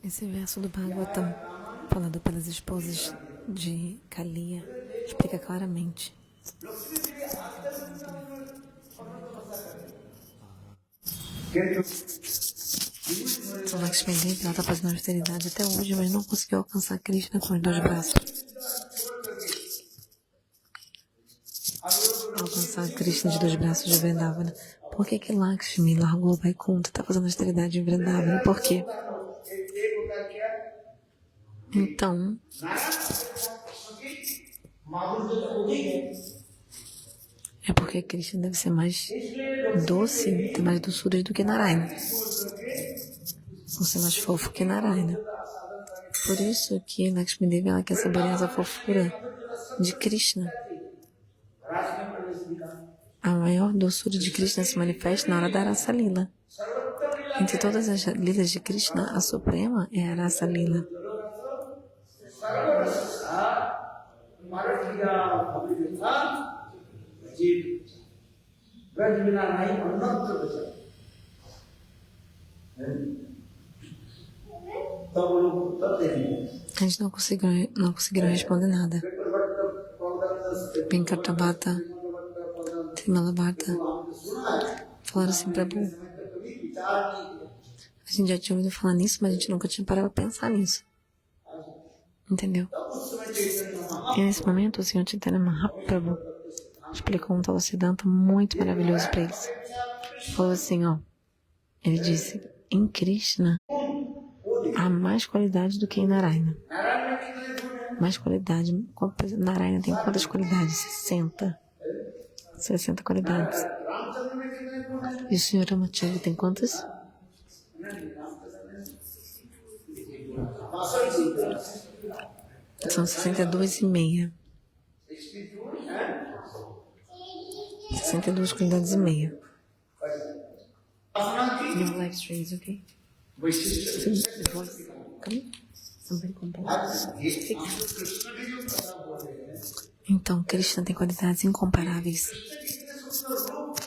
Esse verso do Bhagavatam, falado pelas esposas de Kaliya, explica claramente. Então, Lakshmi Devi, ela está fazendo austeridade até hoje, mas não conseguiu alcançar Krishna com os 2 braços. Alcançar Krishna de 2 braços de Vrindavana. Por que Lakshmi largou o Vaikuntha, está fazendo austeridade em Vrindavana? Por quê? Então, é porque Krishna deve ser mais doce, ter mais doçura do que Narayana. Ou ser mais fofo que Narayana. Por isso que Lakshmi Devi, ela quer saborear essa fofura de Krishna. A maior doçura de Krishna se manifesta na hora da Rasa Lila. Entre todas as lilas de Krishna, a suprema é a Rasa Lila. Eles não conseguiram responder nada. Pinkartabhata, Trimalabhata falaram assim, Prabhu, a gente já tinha ouvido falar nisso, mas a gente nunca tinha parado para pensar nisso. Entendeu? E nesse momento o Senhor Chaitanya Mahaprabhu explicou um Tulasiddhanta muito maravilhoso para eles. Falou assim, ele disse, em Krishna há mais qualidade do que em Narayana. Mais qualidade. Narayana tem quantas qualidades? 60 qualidades. E o Senhor Ramachandra tem quantas? São 62,5. 62 qualidades e meia. Your live streams, okay? Então, Krishna tem qualidades incomparáveis.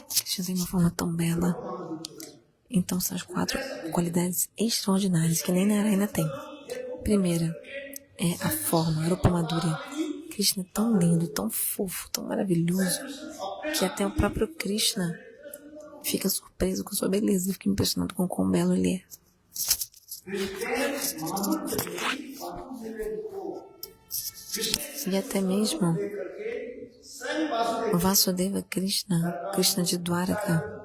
Krishna tem uma forma tão bela. Então, são as 4 qualidades extraordinárias que nem Narayana tem. Primeira é a forma, a Rupa Madhurya. Krishna é tão lindo, tão fofo, tão maravilhoso, que até o próprio Krishna fica surpreso com sua beleza, fica impressionado com quão belo ele é. E até mesmo o Vasudeva Krishna, Krishna de Dwaraka,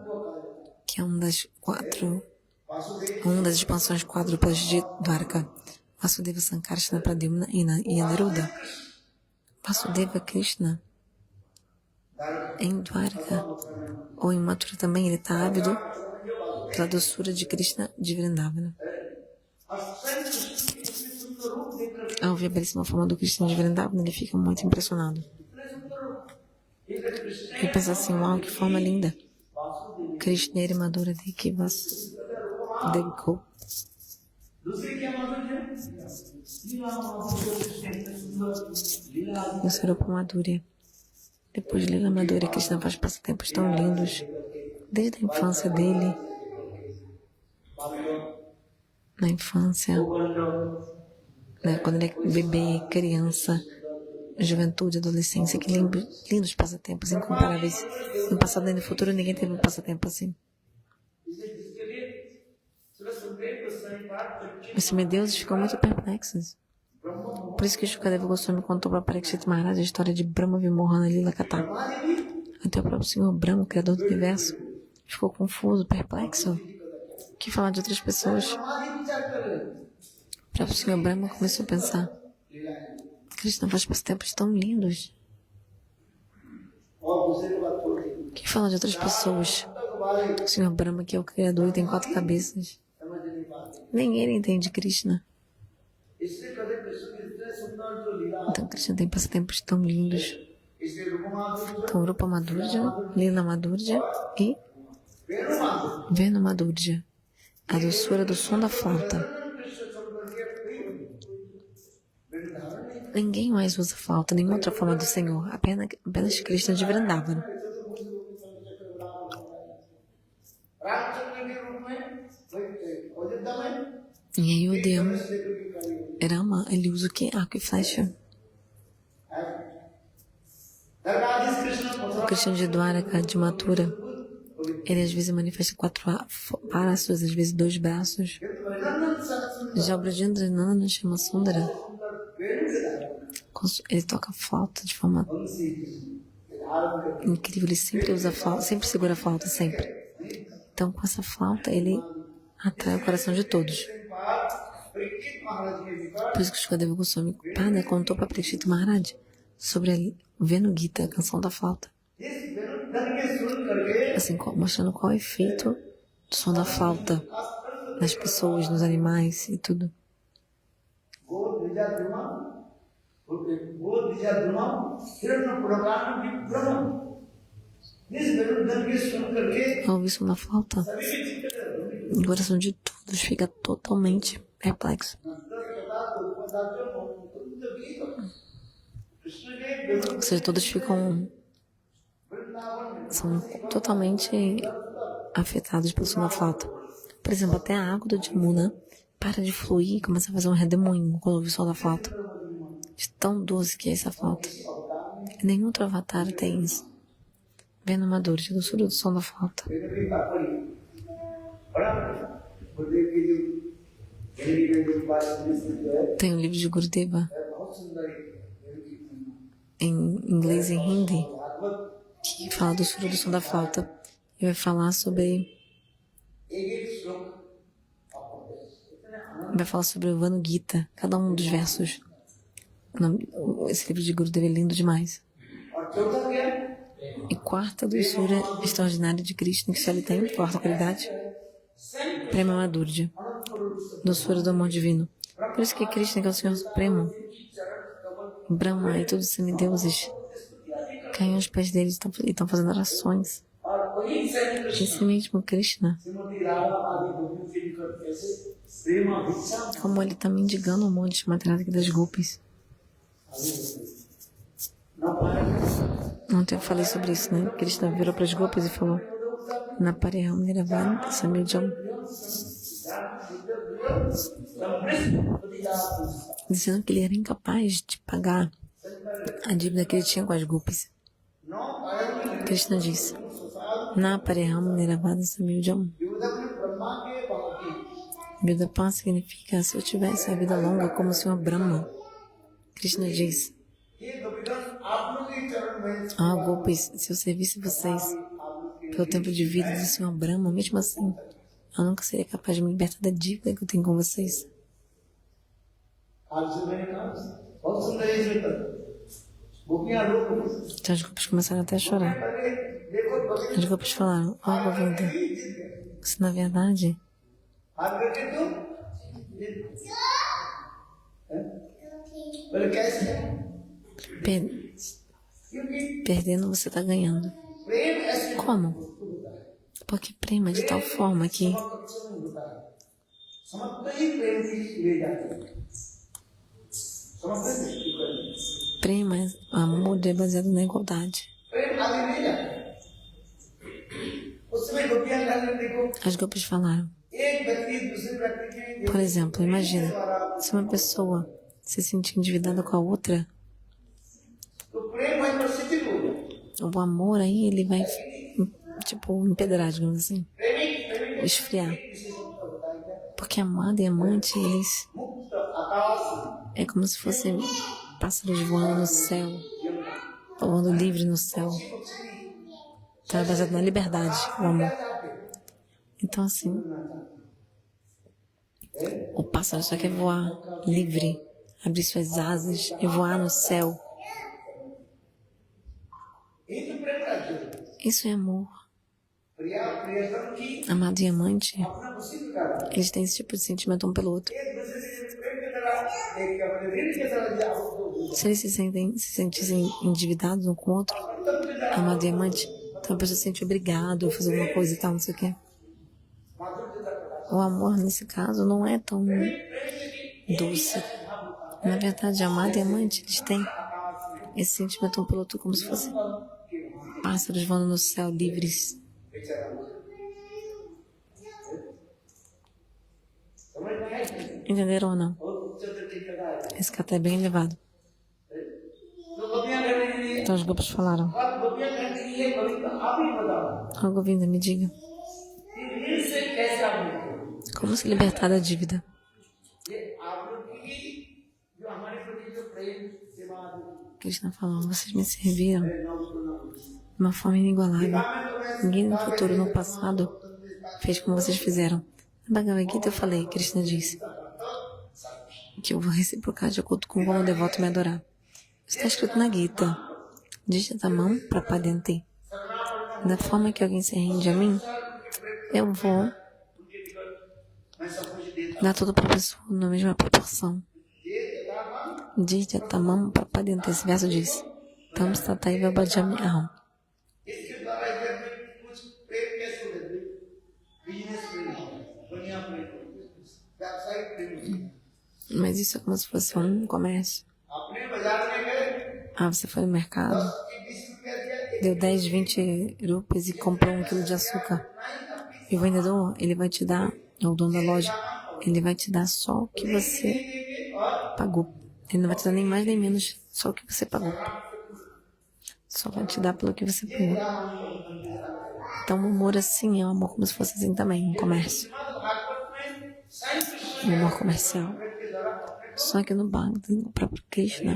que é uma das expansões quádruplas de Dwaraka, Vasudeva Sankarsana Pradyumna e Aniruddha. Vasudeva Krishna, em Dwaraka, ou em Mathura também, ele está ávido pela doçura de Krishna de Vrindavana. Ao ver a belíssima forma do Krishna de Vrindavana, ele fica muito impressionado. Ele pensa assim, uau, que forma linda. Krishna e Madhura Deki Vasudeviko. Isso era Rupa Madhurya. Depois de Lila Madhurya, Krishna faz passatempos tão lindos, desde a infância dele. Na infância, né, quando ele é bebê, criança, juventude, adolescência, que lindos passatempos incomparáveis. No passado e no futuro ninguém teve um passatempo assim. Os semideuses ficam muito perplexos. Por isso que Shukadeva Goswami contou para Parikshit Maharaj a história de Brahma Vimohana Lila Katha. Até o próprio Senhor Brahma, o Criador do Universo, ficou confuso, perplexo. O que falar de outras pessoas? O próprio Senhor Brahma começou a pensar: Krishna faz passatempos tão lindos. O que falar de outras pessoas? O Senhor Brahma, que é o Criador e tem 4 cabeças. Nem ele entende Krishna. Então Krishna tem passatempos tão lindos. Então Rupa Madhurya, Lila Madhurya e Venu Madhurya, a doçura do som da flauta. Ninguém mais usa flauta, nenhuma outra forma do Senhor, apenas Krishna de Vrindavana. Em Ayodhya, Rama, ele usa o que? Arco e flecha. O Krishna de Dwaraka, de Mathura, ele às vezes manifesta 4 braços, às vezes 2 braços. Já o Brajendranandana chama Sundara. Ele toca flauta de forma incrível, ele sempre usa flauta, sempre segura a flauta, sempre. Então com essa flauta ele atrai o coração de todos. Por isso que Shukadeva Goswami Pada contou para Parikshit Maharaj sobre a Venu Gita, a canção da flauta. Assim, mostrando qual é o efeito do som da flauta nas pessoas, nos animais e tudo. Ao ouvir o som da flauta, o coração de todos fica totalmente perplexo. Ou seja, todos são totalmente afetados pelo som da flauta. Por exemplo, até a água do Jamuna para de fluir e começa a fazer um redemoinho quando ouve o som da flauta. De tão doce que é essa flauta. E nenhum outro avatar tem isso. Vendo Madhurya, de doçura do som da flauta. Tem um livro de Gurudeva em inglês e em hindi que fala do doçura do som da flauta e vai falar sobre o Vanu Gita, cada um dos versos. Esse livro de Gurudeva é lindo demais. E 4ª doçura extraordinária de Krishna, que se ele tem 4ª qualidade, Prema Madhurya, doçura do amor divino. Por isso que Krishna, que é o Senhor Supremo, Brahma e todos os semideuses caem aos pés dele e estão fazendo orações. Esse mesmo Krishna, como ele está mendigando o amor de Shrimati das Gopis. Ontem eu falei sobre isso, né? Krishna virou para as Gopis e falou: Na Pareham Niravan Samyujam. dizendo que ele era incapaz de pagar a dívida que ele tinha com as gopis. Krishna disse: Na pareham niravada samyujam. Vyudapan significa se eu tivesse a vida longa como o Senhor Brahma. Krishna diz: gopis, se eu servisse vocês pelo tempo de vida do Senhor Brahma, mesmo assim, eu nunca seria capaz de me libertar da dívida que eu tenho com vocês. Então as gopis começaram até a chorar. As gopis falaram: Govinda, você na verdade perdendo, você está ganhando. Como? Porque prema de tal forma que prema, amor é baseado na igualdade. As gopis falaram: por exemplo, imagina, se uma pessoa se sentir endividada com a outra, o amor aí, ele vai, tipo, empedrar, digamos assim, esfriar. Porque amado e amante, eles é como se fossem pássaros voando no céu, voando livre no céu. Então é baseado na liberdade, o amor. Então assim, o pássaro só quer voar livre, abrir suas asas e voar no céu. Isso é amor. Amado e amante, eles têm esse tipo de sentimento um pelo outro. Se eles se sentissem endividados um com o outro, amado e amante, então a pessoa se sente obrigado a fazer alguma coisa e tal, não sei o quê. O amor, nesse caso, não é tão doce. Na verdade, amado e amante, eles têm esse sentimento um pelo outro como se fossem pássaros voando no céu livres. Entenderam ou não? Esse kata é bem elevado. Então os gopis falaram: Govinda, me diga, como se libertar da dívida? Krishna falou: vocês me serviram de uma forma inigualável. Ninguém no futuro, no passado, fez como vocês fizeram. Na Bhagavad Gita eu falei, Krishna disse que eu vou reciprocar de acordo com como o devoto me adorar. Está escrito na Gita: Dijatamam prapadyante. Da forma que alguém se rende a mim, eu vou dar tudo para a pessoa na mesma proporção. Dijatamam prapadyante. Esse verso diz: Tam stataiva bhajami aham. Mas isso é como se fosse um comércio. Você foi no mercado, deu 10, 20 rupees e comprou 1 quilo de açúcar. E o vendedor, ele vai te dar, o dono da loja, ele vai te dar só o que você pagou. Ele não vai te dar nem mais nem menos, só o que você pagou. Só vai te dar pelo que você pagou. Então o amor assim é um amor como se fosse assim também, um comércio. Um amor comercial. Só que no Bhagavad, o próprio Krishna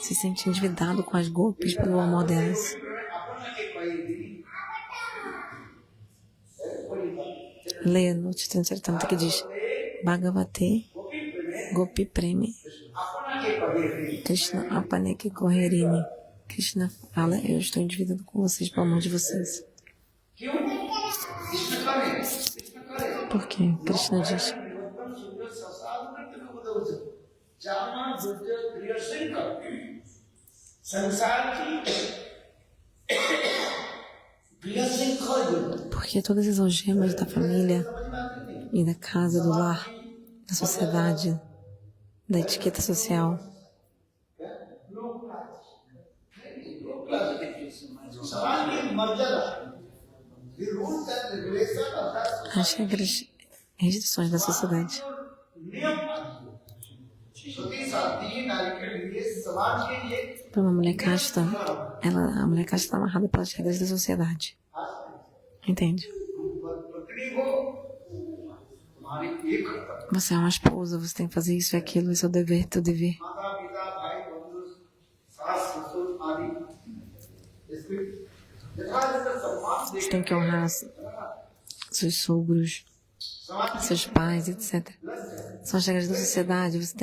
se sente endividado com as gopis pelo amor delas. Leia no Chaitanya Charitamrita que diz: Bhagavate Gopi Premi Krishna Apaneke Koherini. Krishna fala: eu estou endividado com vocês pelo amor de vocês. Por quê? Krishna diz: porque todas as algemas da família e da casa, do lar, da sociedade, da etiqueta social, as regras e restrições da sociedade, Para uma mulher casta, a mulher casta está amarrada pelas regras da sociedade. Entende? Você é uma esposa, você tem que fazer isso e aquilo, esse é o dever, teu dever. Você tem que honrar seus sogros, seus pais, etc. São as regras da sociedade, você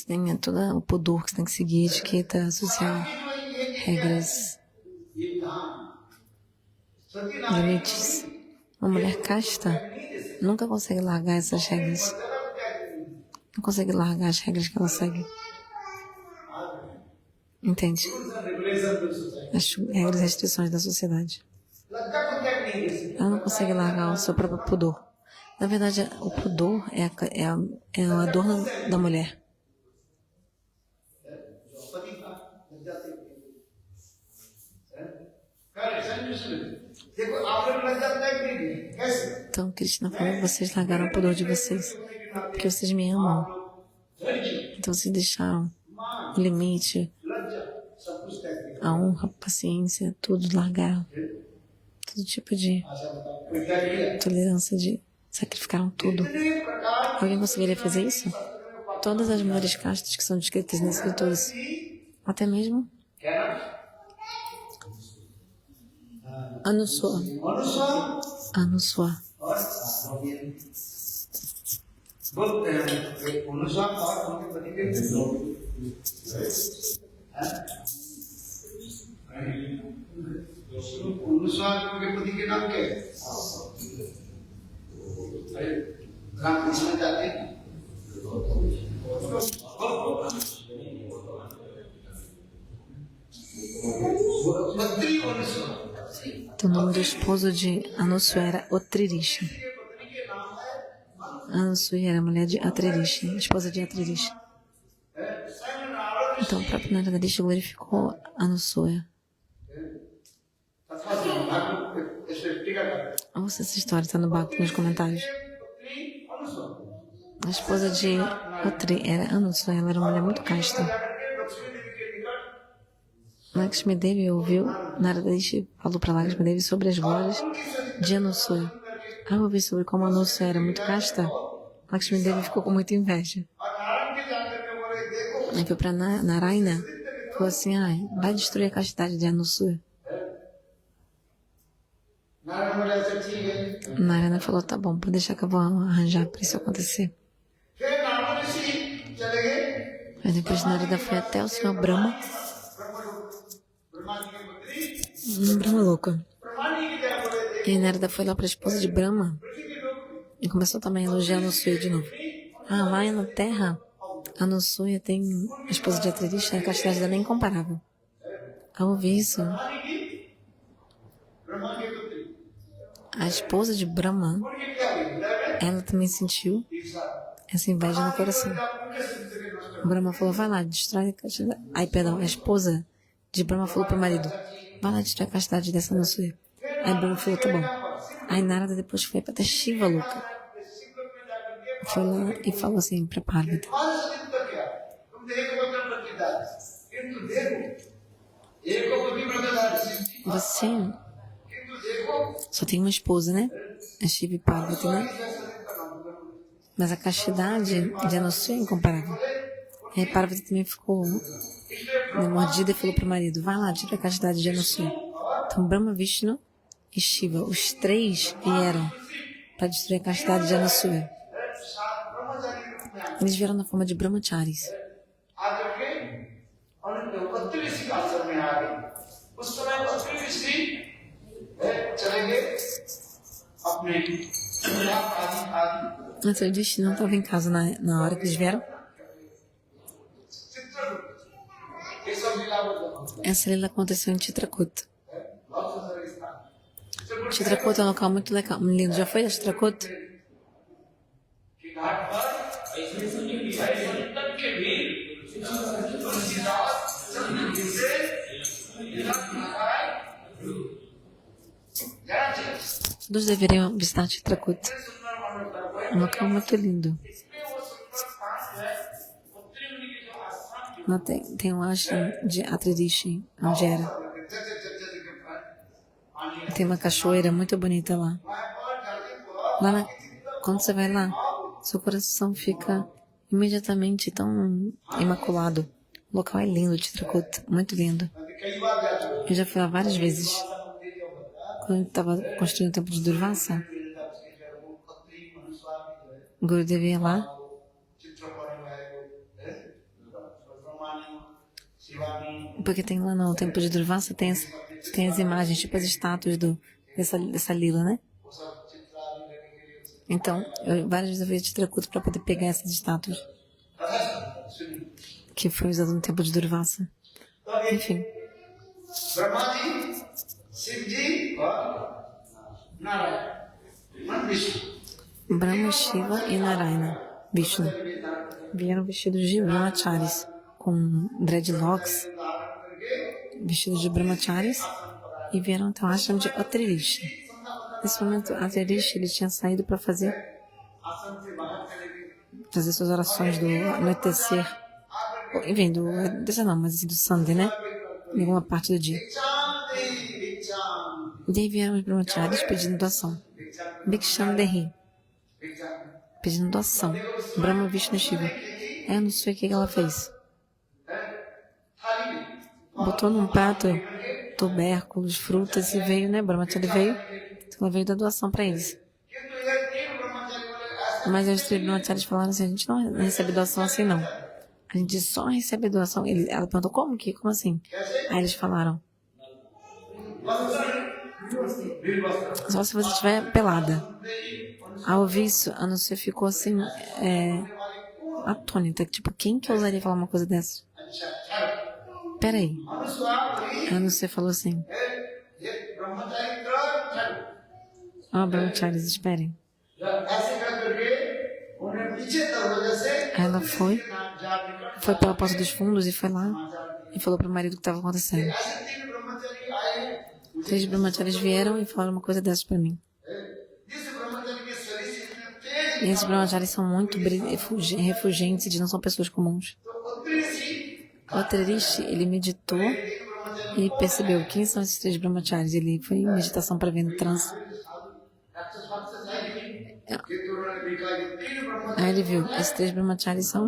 tem todo o pudor que você tem que seguir, etiqueta social, regras, limites. Uma mulher casta nunca consegue largar essas regras. Não consegue largar as regras que ela segue. Entende? As regras e restrições da sociedade. Ela não consegue largar o seu próprio pudor. Na verdade, o pudor é a dor da mulher. Então, Krishna falou, vocês largaram o pudor de vocês, porque vocês me amam. Então, vocês deixaram o limite, a honra, a paciência, tudo largaram. Todo tipo de tolerância, sacrificaram tudo. Alguém conseguiria fazer isso? Todas as mulheres castas que são descritas nas escrituras, até mesmo Anusua. के पति के नाम क्या है? रामकृष्ण जाते हैं। Então, o nome do esposo de Anusua era Otririshi. Anusua era mulher de Atririshi, esposa de Atririshi. Então, o próprio Narada Rishi glorificou Anusua. Ouça essa história, está no banco, nos comentários. A esposa de Otri era Anusua, ela era uma mulher muito casta. Lakshmi Devi ouviu, Narada Rishi falou para Lakshmi Devi sobre as glórias de Anusua. Ao ouvir sobre como Anusua era muito casta, Lakshmi Devi ficou com muita inveja. Aí foi para Narayana e falou assim, vai destruir a castidade de Anusua. Narayana falou, tá bom, pode deixar que eu vou arranjar para isso acontecer. Aí depois Narada foi até o Senhor Brahma, Brahma louca. E Narada foi lá para a esposa de Brahma e começou também a elogiar Anusua de novo. Lá na Terra, Anusua tem a esposa de Atririshi, a castidade dela é incomparável. Ao ouvir isso, a esposa de Brahma, ela também sentiu essa inveja no coração. Brahma falou, vai lá, destrói a castidade. A esposa de Brahma falou para o marido, vai lá, destrói a castidade dessa Anusua. Aí Brahma falou, tá bom. Aí Narada depois foi para Shiva louca. Foi lá e falou assim para Parvati. Você só tem uma esposa, né? É Shiva e Parvati, né? Mas a castidade de Anusua é incomparável. E aí Parvati também ficou mordida e falou para o marido, vai lá, tira a castidade de Anusua. Então Brahma, Vishnu e Shiva, os três vieram para destruir a castidade de Anusua. Eles vieram na forma de brahmacharis. Mas eu disse, não estava em casa na hora que eles vieram. Essa lila aconteceu em Chitrakuta. Chitrakuta é um local muito legal, lindo. Já foi a Chitrakuta? Todos deveriam visitar Chitrakuta. Um local muito lindo. Lá tem um ashram de Atririshi, onde era. Tem uma cachoeira muito bonita lá. Quando você vai lá, seu coração fica imediatamente tão imaculado. O local é lindo, Chitrakuta, muito lindo. Eu já fui lá várias vezes. Quando eu estava construindo o templo de Durvasa, o Gurudev ia lá. Porque tem lá no templo de Durvasa, tem as imagens, tipo as estátuas dessa lila, né? Então, várias vezes eu fui a Chitrakuta para poder pegar essas estátuas que foi usado no templo de Durvasa. Enfim. Brahma, Shiva e Narayana, Vishnu, vieram vestidos de brahmacharis, com dreadlocks, vestidos de brahmacharis, e vieram até o ashram de Atririshi. Nesse momento, Atririshi, ele tinha saído para fazer suas orações do anoitecer, enfim, do Sunday, né? Em alguma parte do dia. E daí vieram os brahmacharis pedindo doação. Bhiksham Dehi, pedindo doação. Brahma, Vishnu e Shiva. Aí eu não sei o que ela fez. Botou num prato tubérculos, frutas e veio, né? Brahmachari veio. Ela veio dar doação para eles. Mas os três brahmacharis falaram assim: a gente não recebe doação assim, não. A gente só recebe doação. Ela perguntou: como assim? Aí eles falaram: só se você estiver pelada. Ao ouvir isso, a Anúcia ficou assim, atônita. Tipo, quem que ousaria falar uma coisa dessa? Peraí. A Anúcia falou assim: brahmacharis, esperem. Ela foi pela porta dos fundos e foi lá e falou para o marido o que estava acontecendo. 3 brahmacharis vieram e falaram uma coisa dessas para mim. E esses brahmacharis são muito refugentes e não são pessoas comuns. O Atririshi, ele meditou e percebeu quem são esses 3 brahmacharis. Ele foi em meditação para ver no transe. Aí ele viu, esses 3 brahmacharis são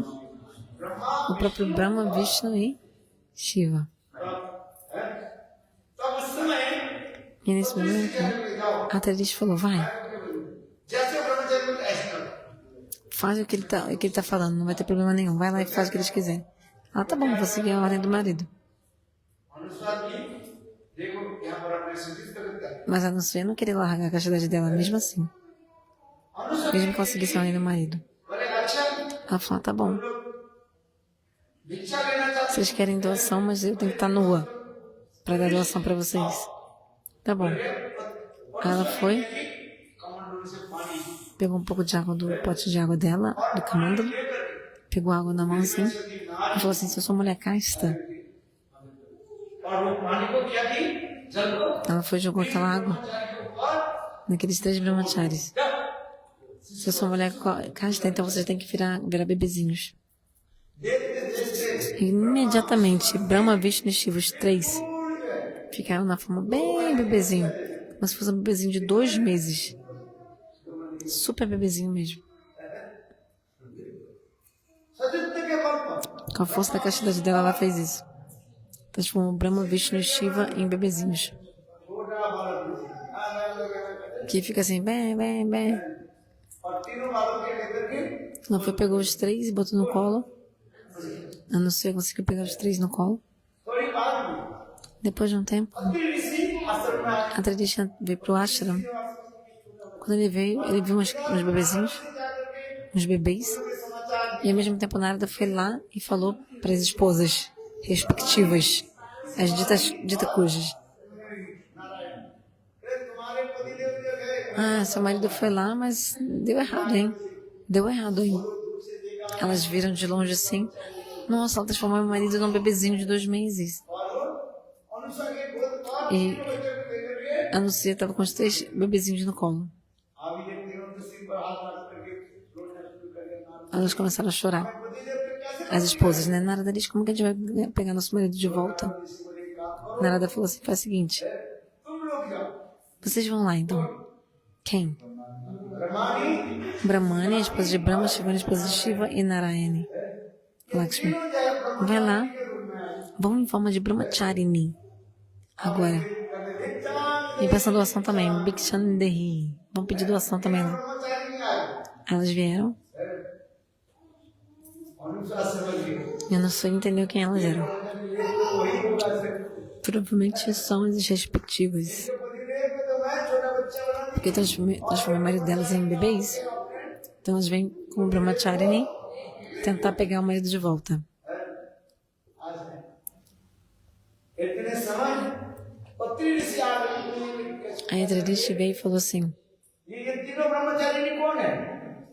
o próprio Brahma, Vishnu e Shiva. E nesse momento, Atririshi falou: vai, faz o que ele está falando, não vai ter problema nenhum, vai lá e faz o que eles quiserem. Ela: tá bom, vou seguir a ordem do marido. Mas a Anúcia não queria largar a castidade dela, mesmo assim. Mesmo que ela seguisse a ordem do marido. Ela falou: tá bom. Vocês querem doação, mas eu tenho que estar nua para dar doação para vocês. Tá bom. Ela foi, pegou um pouco de água do pote de água dela, do camândalo, pegou água na mão assim, e falou assim: se eu sou mulher casta. Ela foi e jogou aquela água naqueles 3 brahmacharis. Se eu sou mulher casta, então vocês têm que virar bebezinhos. E imediatamente, Brahma, Vishnu e Shiva, os 3, ficaram na forma bem bebezinho. Como se fosse um bebezinho de 2 meses. Super bebezinho mesmo. Com a força da castidade dela, ela fez isso. Transformou Brahma, Vishnu e Shiva em bebezinhos. Que fica assim, bem. Ela foi, pegou os 3 e botou no colo. A Anúcia conseguiu pegar os 3 no colo. Depois de um tempo, Atririshi veio para o ashram. Quando ele veio, ele viu uns bebezinhos, uns bebês. E ao mesmo tempo Narada foi lá e falou para as esposas respectivas, as ditas cujas: seu marido foi lá, mas deu errado, hein? Elas viram de longe assim: nossa, ela transformou meu marido num bebezinho de 2 meses. E a Anúcia estava com os 3 bebezinhos no colo. elas começaram a chorar. As esposas, né? Narada diz, como que a gente vai pegar nosso marido de volta? Narada falou assim, faz o seguinte. Vocês vão lá, então. Quem? Brahmani, a esposa de Brahma, Shivani, a esposa de Shiva e Narayani. Lakshmi. Vai lá. Vão em forma de Brahmacharini. Agora. E peçam doação também. Bhikshandehi. Vão pedir doação também lá. Elas vieram. Eu não sei entender quem elas eram. Provavelmente são as respectivas. Porque eu transformei o marido delas em bebês. Então elas vêm com o Brahmacharini tentar pegar o marido de volta. Aí a Tririshi veio e falou assim: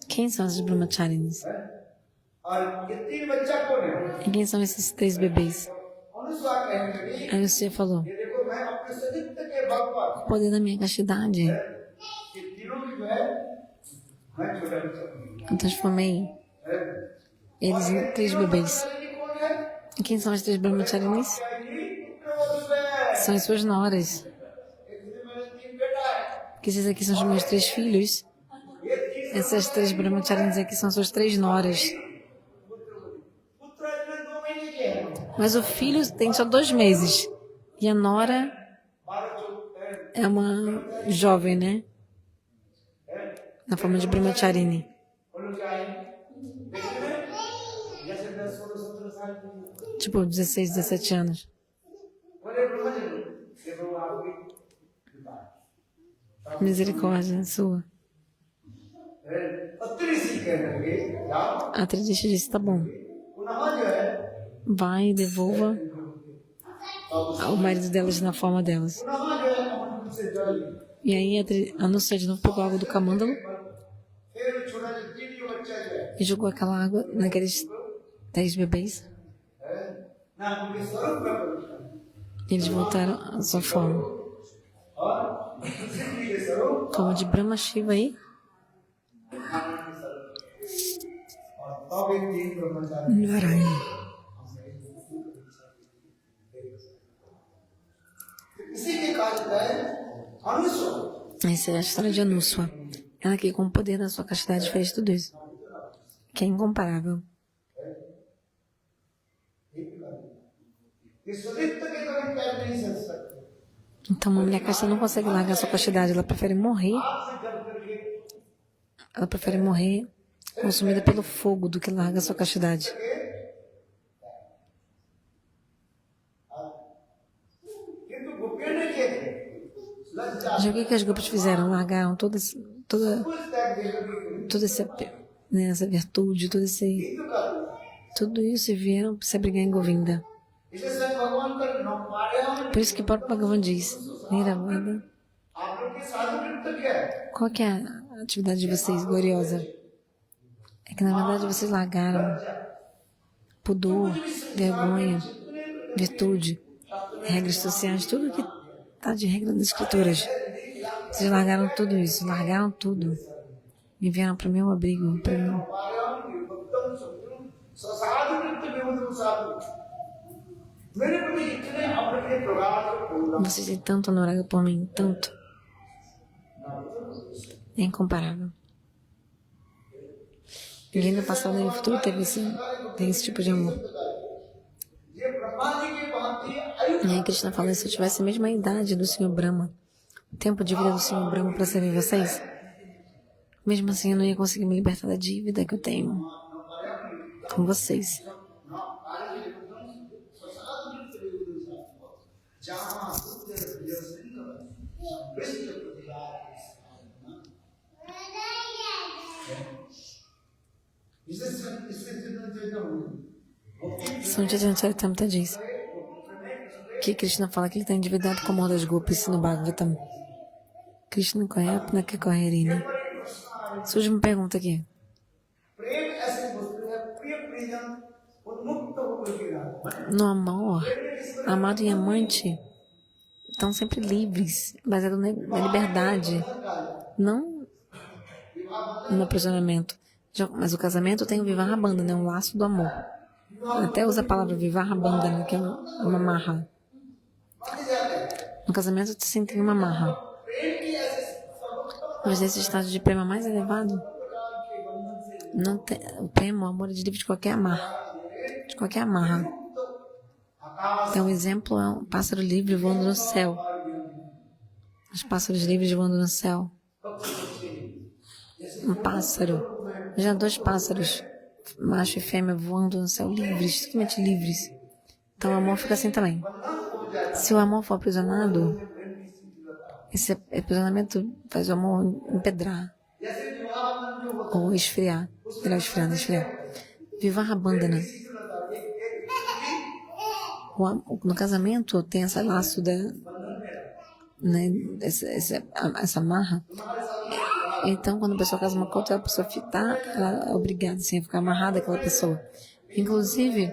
quem são esses Brahmacharinis? E quem são esses 3 bebês? Aí o Senhor falou: o poder da minha castidade. Eu transformei eles em 3 bebês. E quem são as 3 Brahmacharinis? São as suas noras. Que esses aqui são os meus 3 filhos. Essas 3 Brahmacharinis aqui são suas 3 noras. Mas o filho tem só 2 meses. E a nora é uma jovem, né? Na forma de Brahmacharini. Tipo, 16, 17 anos. Misericórdia sua. A Tririshi disse, tá bom. Vai e devolva o marido delas na forma delas. E aí a Nusa de novo pegou água do camândalo e jogou aquela água naqueles 10 bebês. E eles voltaram à sua forma. Como de Brahma Shiva aí. Narayana. Essa é a história de Anuswa. Ela que com o poder da sua castidade fez tudo isso. Que é incomparável. Então uma mulher casta não consegue largar a sua castidade. Ela prefere morrer. Ela prefere morrer consumida pelo fogo do que larga a sua castidade. Já o que as grupos fizeram? Largaram toda essa virtude, tudo isso e vieram se abrigar em Govinda. Por isso que o próprio Bhagavan diz, Niravada, qual que é a atividade de vocês gloriosa? É que na verdade vocês largaram pudor, vergonha, virtude, regras sociais, tudo que está de regra das escrituras. Vocês largaram tudo isso, largaram tudo e vieram para o meu abrigo, para mim. Vocês têm tanto honorado por mim, tanto. É incomparável. Ninguém no passado nem no futuro tem esse tipo de amor. E aí Krishna fala, se eu tivesse a mesma idade do Senhor Brahma, o tempo de vida do Senhor Brahma para servir vocês, mesmo assim eu não ia conseguir me libertar da dívida que eu tenho com vocês. São Chaitanya Charitamrita diz que Krishna fala que ele está endividado com o amor das gopis no Bhagavatam. Krishna Koyapna que Koherina. Surge uma pergunta aqui. No amor, amado e amante estão sempre livres, baseado na liberdade, não no aprisionamento. Mas o casamento tem o Vivah Bandhana, né? Um laço do amor. Até usa a palavra Vivah Bandhana, que é uma amarra. No casamento sim tem uma amarra. Mas nesse estado de prema mais elevado, não tem, o prema, o amor é livre de qualquer amarra. De qualquer amarra. Então, um exemplo é um pássaro livre voando no céu. Os pássaros livres voando no céu. Um pássaro. Já 2 pássaros, macho e fêmea, voando no céu livres, totalmente livres. Então, o amor fica assim também. Se o amor for aprisionado, esse aprisionamento faz o amor empedrar. Ou esfriar. Melhor esfriar, não esfriar. Vivah Bandhana. No casamento tem esse laço né, essa amarra. Então, quando a pessoa casa uma com outra, a pessoa ela é obrigada assim, a ficar amarrada àquela pessoa. Inclusive,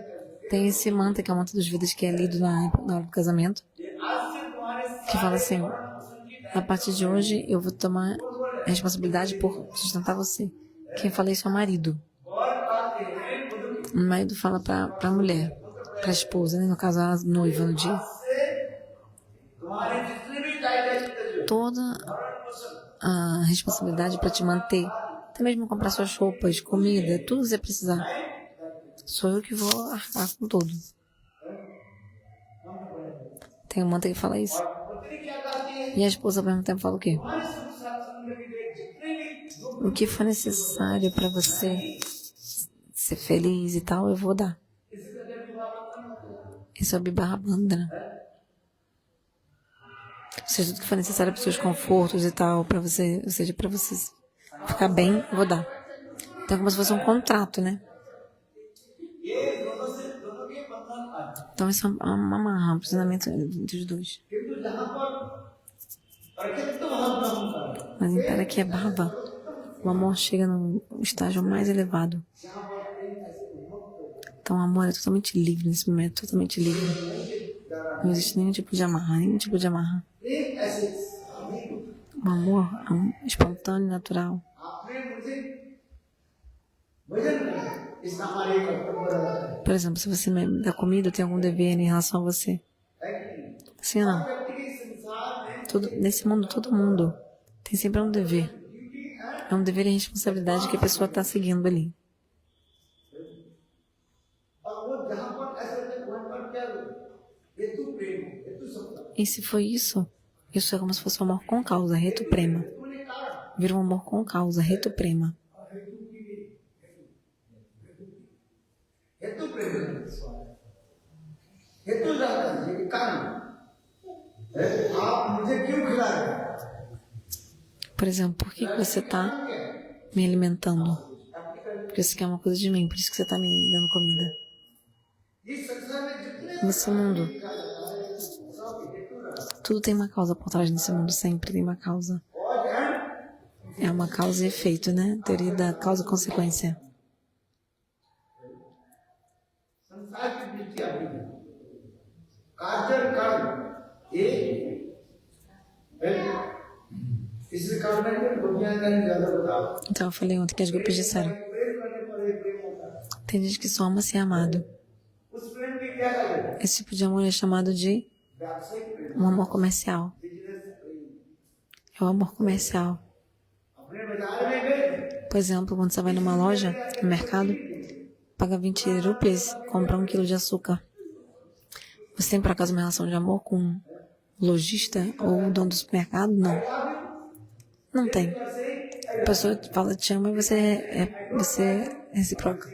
tem esse mantra, que é o mantra dos Vedas, que é lido na hora do casamento, que fala assim: a partir de hoje eu vou tomar a responsabilidade por sustentar você. Quem fala isso é o marido. O marido fala para a mulher, para a esposa, né? No caso, a noiva no dia. Toda a responsabilidade para te manter, até mesmo comprar suas roupas, comida, tudo que você precisar. Sou eu que vou arcar com tudo. Tem um mantra que fala isso. E a esposa ao mesmo tempo fala o quê? O que for necessário para você ser feliz e tal, eu vou dar. Isso é o Vivah Bandhana. Ou seja, tudo que for necessário para os seus confortos e tal, para você, ou seja, para você ficar bem, eu vou dar. Então é como se fosse um contrato, né? Então isso é um amarra, um aprisionamento entre os dois. Mas em para que é bhava, o amor chega no estágio mais elevado. Então o amor é totalmente livre nesse momento, totalmente livre. Não existe nenhum tipo de amarra, nenhum tipo de amarra. O amor é espontâneo e natural. Por exemplo, se você me dá comida, eu tenho algum dever em relação a você. Sim ou não? Nesse mundo, todo mundo tem sempre um dever. É um dever e responsabilidade que a pessoa está seguindo ali. E se foi isso, isso é como se fosse um amor com causa, Hetu Prema. Vira um amor com causa, Hetu Prema. Por exemplo, por que você está me alimentando? Porque você quer uma coisa de mim, por isso que você está me dando comida. Nesse mundo, tudo tem uma causa por trás nesse mundo, sempre tem uma causa. É uma causa e efeito, né? Teoria da causa e consequência. Então eu falei ontem que as grupos disseram: tem gente que só ama ser amado. Esse tipo de amor é chamado de um amor comercial. É o amor comercial. Por exemplo, quando você vai numa loja, no mercado, paga 20 rupias, compra 1 quilo de açúcar. Você tem por acaso uma relação de amor com o lojista ou o dono do supermercado? Não. Não tem. A pessoa fala te amo e você é recíproco.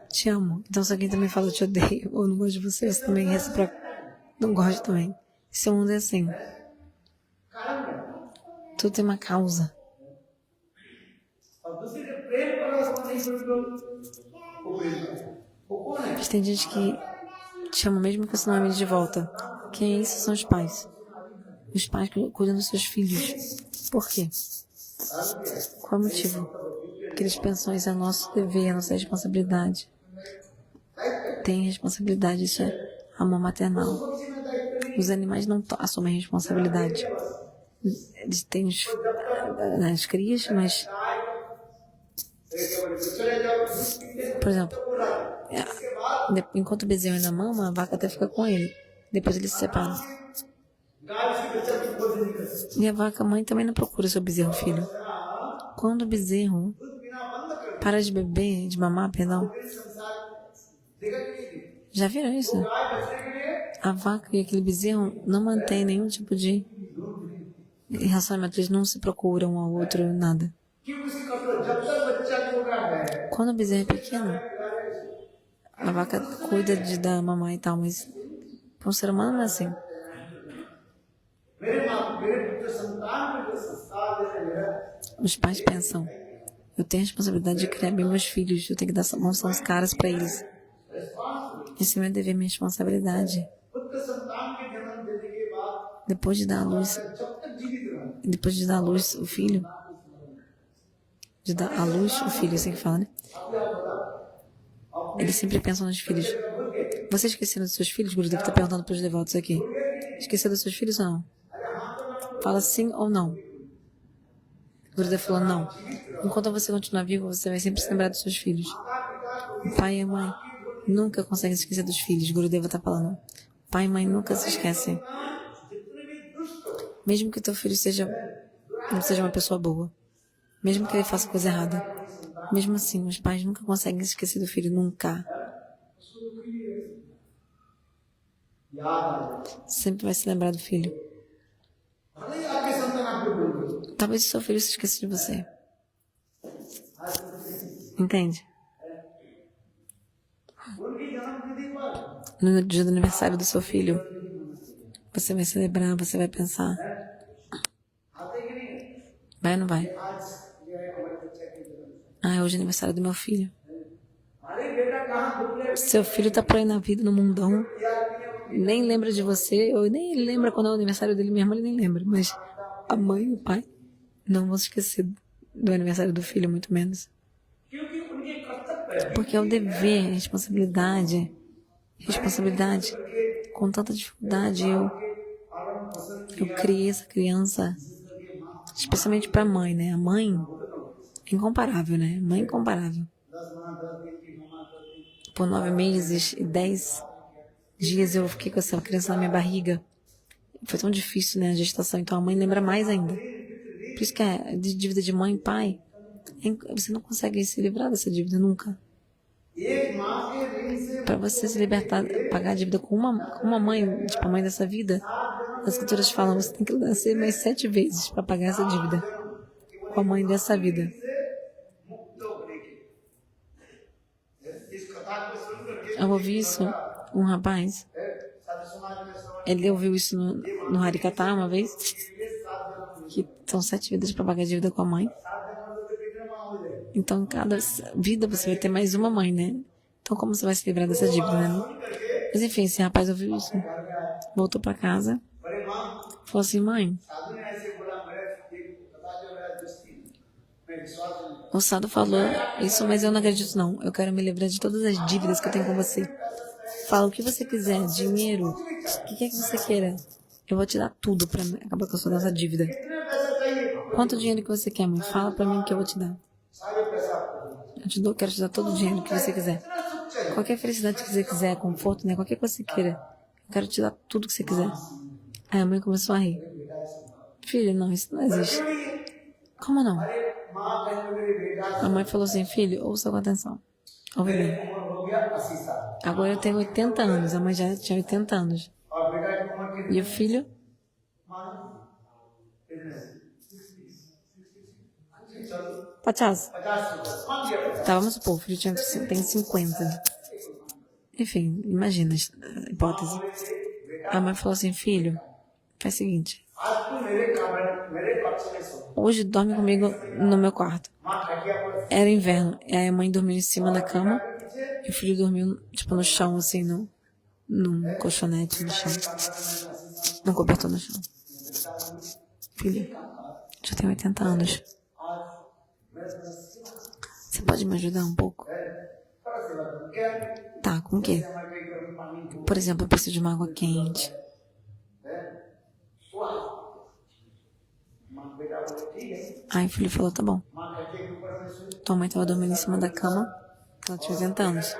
Te amo. Então se alguém também fala te odeio ou não gosta de você, você também é recíproco. Não gosta também. Esse mundo é assim. Tudo tem uma causa. Mas tem gente que te ama mesmo que você não ame de volta. Quem é isso? São os pais. Os pais cuidam dos seus filhos. Por quê? Qual é o motivo? Porque eles pensam isso é nosso dever, é nossa responsabilidade. Tem responsabilidade, isso é amor maternal. Os animais não assumem responsabilidade. Eles têm as crias, mas Por exemplo, enquanto o bezerro ainda mama, a vaca até fica com ele. Depois eles se separam. E a vaca mãe também não procura seu bezerro filho. Quando o bezerro para de beber, de mamar, perdão. Já viram isso? A vaca e aquele bezerro não mantêm nenhum tipo de relacionamento. Eles não se procuram um ao outro, nada. Quando o bezerro é pequeno, a vaca cuida de dar mamar e tal, mas para um ser humano não é assim. Os pais pensam, eu tenho a responsabilidade de criar bem meus filhos, eu tenho que dar mãos aos caras para eles. Esse é meu dever, minha responsabilidade. Depois de dar à luz o filho, de dar à luz o filho, assim que fala, né? Eles sempre pensam nos filhos. Você esqueceu dos seus filhos? Guru deve estar perguntando para os devotos aqui. Esqueceu dos seus filhos ou não? Fala sim ou não. Guru deve falar não. Enquanto você continuar vivo, você vai sempre se lembrar dos seus filhos. O pai e a mãe nunca conseguem se esquecer dos filhos. Guru deve estar falando. Pai e mãe nunca se esquecem. Mesmo que o teu filho não seja uma pessoa boa. Mesmo que ele faça coisa errada. Mesmo assim, os pais nunca conseguem se esquecer do filho. Nunca. Sempre vai se lembrar do filho. Talvez o seu filho se esqueça de você. Entende? No dia do aniversário do seu filho, você vai celebrar, você vai pensar. Vai ou não vai? Ah, hoje é aniversário do meu filho. Seu filho está por aí na vida, no mundão. Nem lembra de você, ou nem lembra quando é o aniversário dele mesmo, ele nem lembra. Mas a mãe e o pai não vão se esquecer do aniversário do filho, muito menos. Porque é o dever, a responsabilidade. Com tanta dificuldade, eu criei essa criança, especialmente para a mãe, né? A mãe é incomparável, né? Mãe incomparável. Por 9 meses e 10 dias eu fiquei com essa criança na minha barriga. Foi tão difícil, né, a gestação. Então a mãe lembra mais ainda. Por isso que a dívida de mãe e pai, você não consegue se livrar dessa dívida nunca. Para você se libertar, pagar a dívida com uma mãe, tipo a mãe dessa vida, as escrituras falam, você tem que nascer mais 7 vezes para pagar essa dívida com a mãe dessa vida. Eu ouvi isso, um rapaz, ele ouviu isso no Harikata uma vez, que são 7 vidas para pagar a dívida com a mãe. Então, cada vida você vai ter mais uma mãe, né? Então, como você vai se livrar dessa dívida, né? Mas, enfim, esse rapaz ouviu isso. Voltou para casa. Falou assim, mãe, o Sadhu falou isso, mas eu não acredito não. Eu quero me livrar de todas as dívidas que eu tenho com você. Fala o que você quiser, dinheiro, o que quer que você queira. Eu vou te dar tudo para acabar com a sua nossa dívida. Quanto dinheiro que você quer, mãe? Fala para mim que eu vou te dar. Quero te dar todo o dinheiro que você quiser. Qualquer felicidade que você quiser, conforto, né? Qualquer coisa que você queira. Eu quero te dar tudo que você quiser. Aí a mãe começou a rir. Filho, não, isso não existe. Como não? A mãe falou assim, filho, ouça com atenção. Ouve bem. Agora eu tenho 80 anos. A mãe já tinha 80 anos. E o filho? Pachas. Tá, vamos supor, o filho tem 50. Enfim, imagina a hipótese. A mãe falou assim, filho, faz o seguinte. Hoje dorme comigo no meu quarto. Era inverno. E aí a mãe dormiu em cima da cama. E o filho dormiu, tipo, no chão, assim, num colchonete no chão. Num cobertor no chão. Filho, já tenho 80 anos. Você pode me ajudar um pouco? Tá, com o quê? Por exemplo, eu preciso de uma água quente. Aí o filho falou, tá bom. Tua mãe estava dormindo em cima da cama, ela tinha 80 anos.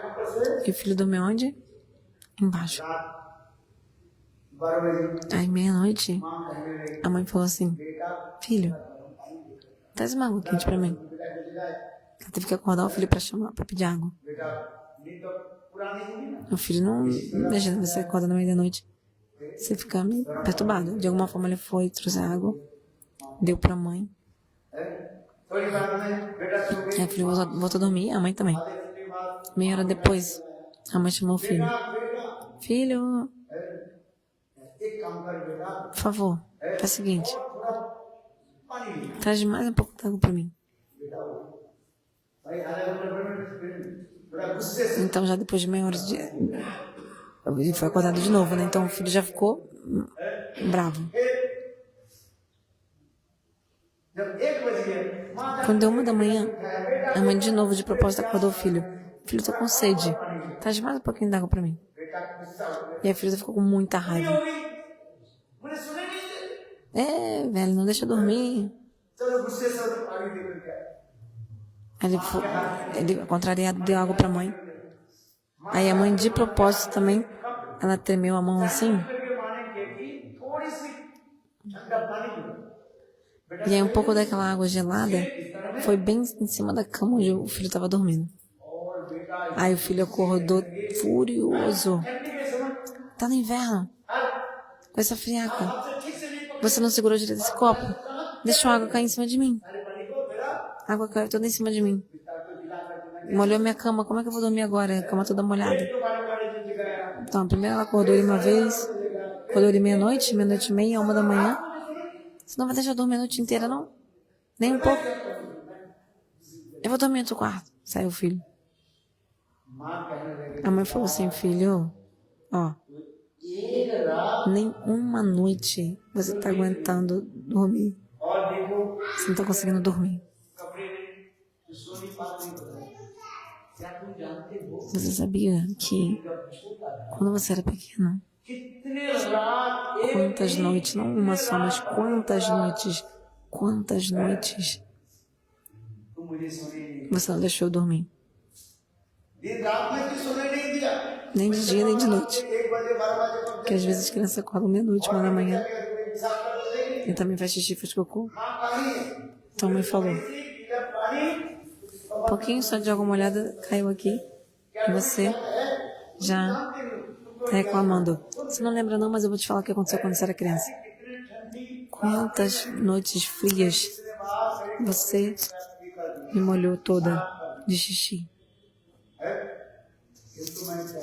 E o filho dormiu onde? Embaixo. 12 बजे Aí, meia-noite, माँ कहने लगी a mãe falou assim, बेटा filho, traz uma água quente pra mim. Ela teve que acordar o filho pra chamar, pra pedir água. बेटा नींद तो पुरानी होगी ना O filho não... Imagina, você acorda no meio da noite, você fica meio perturbado. De alguma forma ele foi, trouxe a água, deu pra mãe. थोड़ी बार में बेटा सो गई Aí o filho voltou a dormir, a mãe também. आधे घंटे बाद Meia hora depois, a mãe chamou o filho. बेटा Filho, एक काम कर बेटा por favor, faz o seguinte, थोड़ा पानी ले traz mais um pouco d'água pra mim. बेटा भाई आधे घंटे बड़ा गुस्से से Então já depois de meia hora de... Ele foi acordado de novo, né? Então o filho já ficou bravo. जब 1 बज गया माँ Quando deu 1 da manhã, a mãe de novo de propósito acordou o filho. Filho, tô com sede. Traz mais um pouquinho d'água pra mim. बेटा गुस्सा हो गया E a filha ficou com muita raiva. मुझे सुने नहीं थे Velho, não deixa eu dormir. चलो गुस्से से उधर पानी दे करके आए। Aí ele contrariado, deu água pra mãe. Aí a mãe, de propósito também, ela tremeu a mão assim. करके माने कि थोड़ी सी ठंडा पानी दो E aí um pouco daquela água gelada foi bem em cima da cama onde o filho estava dormindo. और बेटा Aí o filho acordou furioso. ठंडी के समय Tá no inverno, com essa friaca. आपसे ठीक से नहीं पकड़ Você não segurou direito esse copo? Deixou a água cair em cima de mim. अरे पानी को बेटा A água caiu toda em cima de mim. पिता को दिला कर Molhou minha cama. Como é que eu vou dormir agora? A cama toda molhada. तो बारे बारे जिंदगी गया Então, primeiro ela acordou ele uma vez. Acordou ele meia-noite, meia-noite e meia, 1 da manhã. Você não vai deixar eu dormir a noite inteira, não? Nem um pouco. Eu vou dormir no outro quarto. Saiu o filho. माँ कहने लगी A mãe falou assim, filho, ó, एक रात nem uma noite você tá aguentando dormir. और देखो Você não tá conseguindo dormir. कपड़े में जो सोनी बात नहीं बताई क्या तुम जानते हो Você sabia que quando você era pequeno, कितने रात quantas noites, não uma só, mas quantas noites तुम मुझे सोने नहीं você não deixou eu dormir? दिन रात में भी सोने नहीं दिया Nem de dia, nem de noite. 1 बजे 12 बजे कब Porque às vezes as crianças acordam meia-noite, 1 da manhã, हिसाब कर देंगे e também faz xixi, faz cocô. माँ पानी है Então a mãe falou, गीला पानी um pouquinho só de água molhada caiu aqui, e você já tá reclamando. Você não lembra não, mas eu vou te falar o que aconteceu quando você era criança. Quantas noites frias você me molhou toda de xixi. किंतु मैं क्या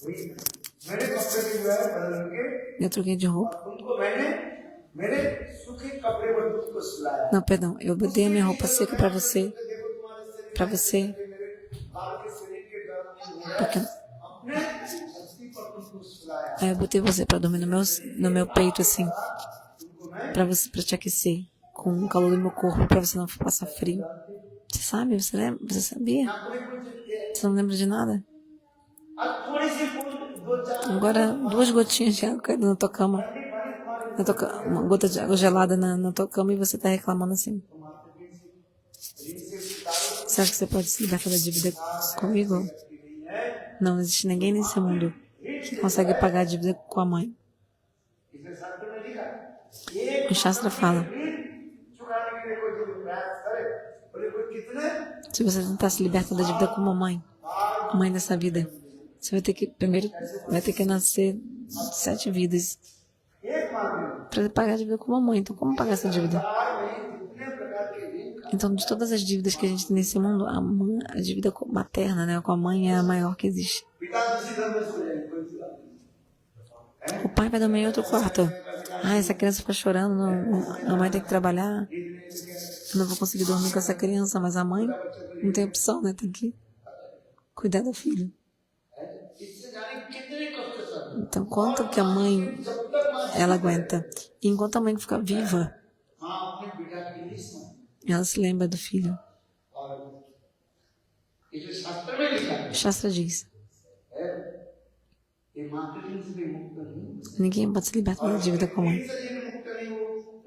वही मेरे कपड़े भी जो है बदल के Eu troquei de roupa. तुमको मैंने मेरे सूखे कपड़े पर तुमको सुलाया Não, perdão. Eu botei a minha roupa seca pra você. देखो तुम्हारे शरीर Pra você. मेरे बाल के शरीर के गर्म नहीं हुआ Porque... अपने धरती पर तुमको सुलाया Aí eu botei você pra dormir no meu peito, assim. तुमको मैं Pra você, pra te aquecer. Com o calor do meu corpo, pra você não passar frio. Você sabe? Você lembra? Você sabia? Você não lembra de nada? अब थोड़ी सी दो चार Agora, 2 gotinhas de água caindo na tua cama. Uma gota de água gelada na tua cama e você tá reclamando assim. Você acha que você pode se libertar da dívida comigo? Não existe ninguém nesse mundo que consegue pagar a dívida com a mãe. इसे शास्त्र में लिखा है O Shastra fala, चुकाने के लिए कोई जो प्रयास करे बोले कोई कितने se você tentar se libertar da dívida com uma a mãe dessa vida, você vai ter que, primeiro, vai ter que nascer 7 vidas एक मांगे para pagar a dívida com uma mãe. Então, como pagar essa dívida? जितने प्रकार के ऋण Então, de todas as dívidas que a gente tem nesse mundo, a dívida materna, né, com a mãe é a maior que existe. पिता दूसरी घर में सो जाए कोई सी बात नहीं O pai vai dormir em outro quarto. Ah, essa criança fica chorando, a mãe tem que trabalhar. Eu não vou conseguir dormir com essa criança, mas a mãe não tem opção, né? Tem que cuidar do filho. इससे जाने कितने कष्ट सह Então, quanto que a mãe, ela aguenta? E enquanto a mãe fica viva, माँ अपने बेटा की नहीं सुन ela se lembra do filho. और इसे शास्त्र में लिखा है Shastra diz, ये मातृ ऋण से भी मुक्त नहीं ninguém pode se libertar da dívida com a mãe. ऋण से जिन मुक्त नहीं हो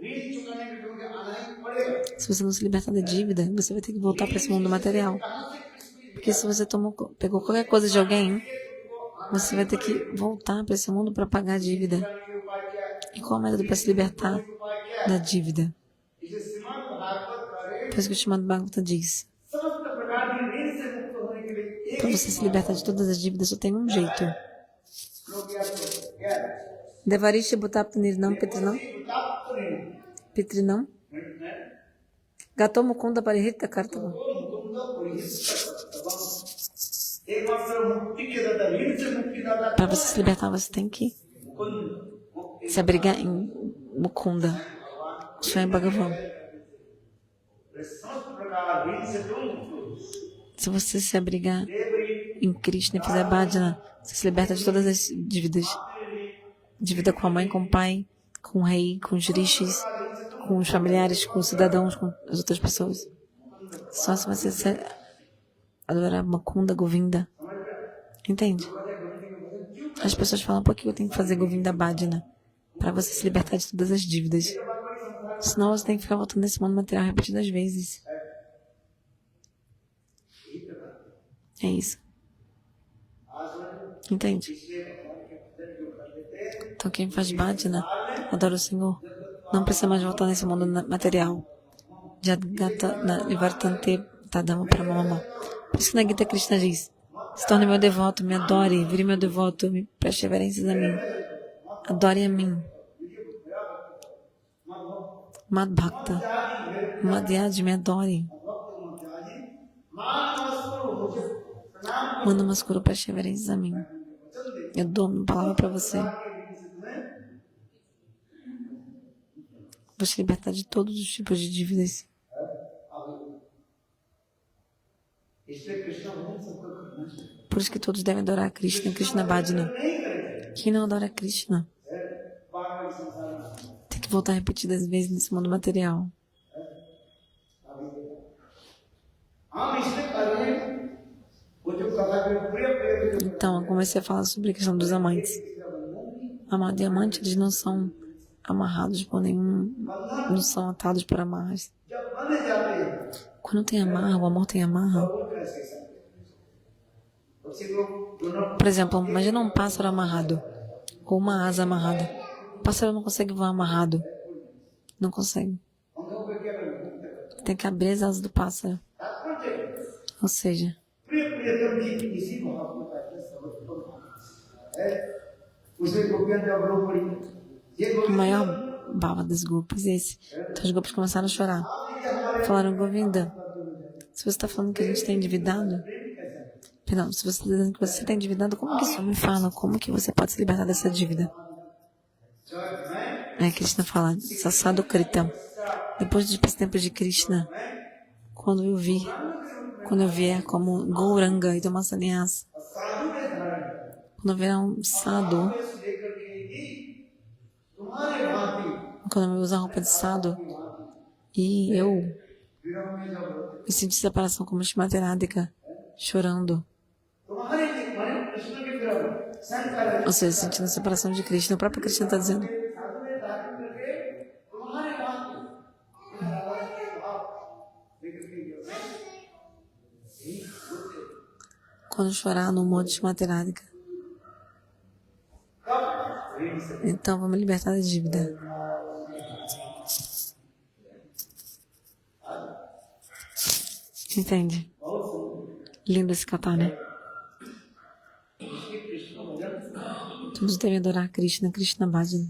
ऋण चुकाने के लिए आना ही पड़ेगा Se você não se libertar da dívida, você vai ter que voltar para esse mundo material. Porque se você pegou qualquer coisa de alguém, você vai ter que voltar para esse mundo para pagar a dívida. E qual é o método para se libertar da dívida? Por isso que o Srimad Bhagavatam diz: para você se libertar de todas as dívidas, só tem um jeito. Devarishi Bhutapta Nirnam Pitrinam Pitrinam Gato Mukunda Parihita Kartava. Para você se libertar, você tem que se abrigar em Mukunda, Swayam Bhagavan. Se você se abrigar em Krishna e fizer bhajana, você se liberta de todas as dívidas. Dívida com a mãe, com o pai, com o rei, com os rishis, com os familiares, com os cidadãos, com as outras pessoas. Só se você adorar Mukunda, Govinda. Entende? As pessoas falam: por que eu tenho que fazer Govinda Bhajana? Para você se libertar de todas as dívidas. Senão você tem que ficar voltando nesse mundo material repetidas vezes. É isso. Entende? Então quem faz bhajana, adora o Senhor, não precisa mais voltar nesse mundo material. Jadgata na Nivartante Tadama Pramama. Por isso que na Gita Krishna diz: se torne meu devoto, me adore, vire meu devoto, me preste reverências a mim. Adore a mim. Madbhakta, Madhyaj, me adore. Manda Maskuru, preste reverências a mim. Eu dou uma palavra para você. Vou te libertar de todos os tipos de dívidas. Por isso que todos devem adorar Krishna, Krishna Bhajana. Quem não adora Krishna tem que voltar repetidas vezes nesse mundo material. Então, eu comecei a falar sobre a questão dos amantes. Amado e amante, eles não são amarrados por nenhum, não são atados por amarras. Quando tem amarra, o amor tem amarra. Por exemplo, imagina um pássaro amarrado ou uma asa amarrada. O pássaro não consegue voar amarrado. Não consegue. Tem que abrir as asas do pássaro. Ou seja, o maior bhava das gopis é esse. Então os gopis começaram a chorar. Falaram: Govinda, se você está falando que a gente está endividado, perdão, se você está dizendo que você está endividado, como que isso me fala? Como que você pode se libertar dessa dívida? Aí Krishna fala: Sasado Krita. Depois dos tempos de Krishna, quando eu vier como Gauranga e tomar sannyasa, quando eu vier um sadhu, quando eu usar roupa de sadhu e eu me sentir separação como Shrimati Radhika, chorando, ou seja, sentindo a separação de Krishna, o próprio Krishna está dizendo: quando chorar no modo de Shrimati Radhika, então vou me libertar da dívida. Entende? Lindo esse kata, né? Todos devem adorar Krishna, Krishna Bhajana.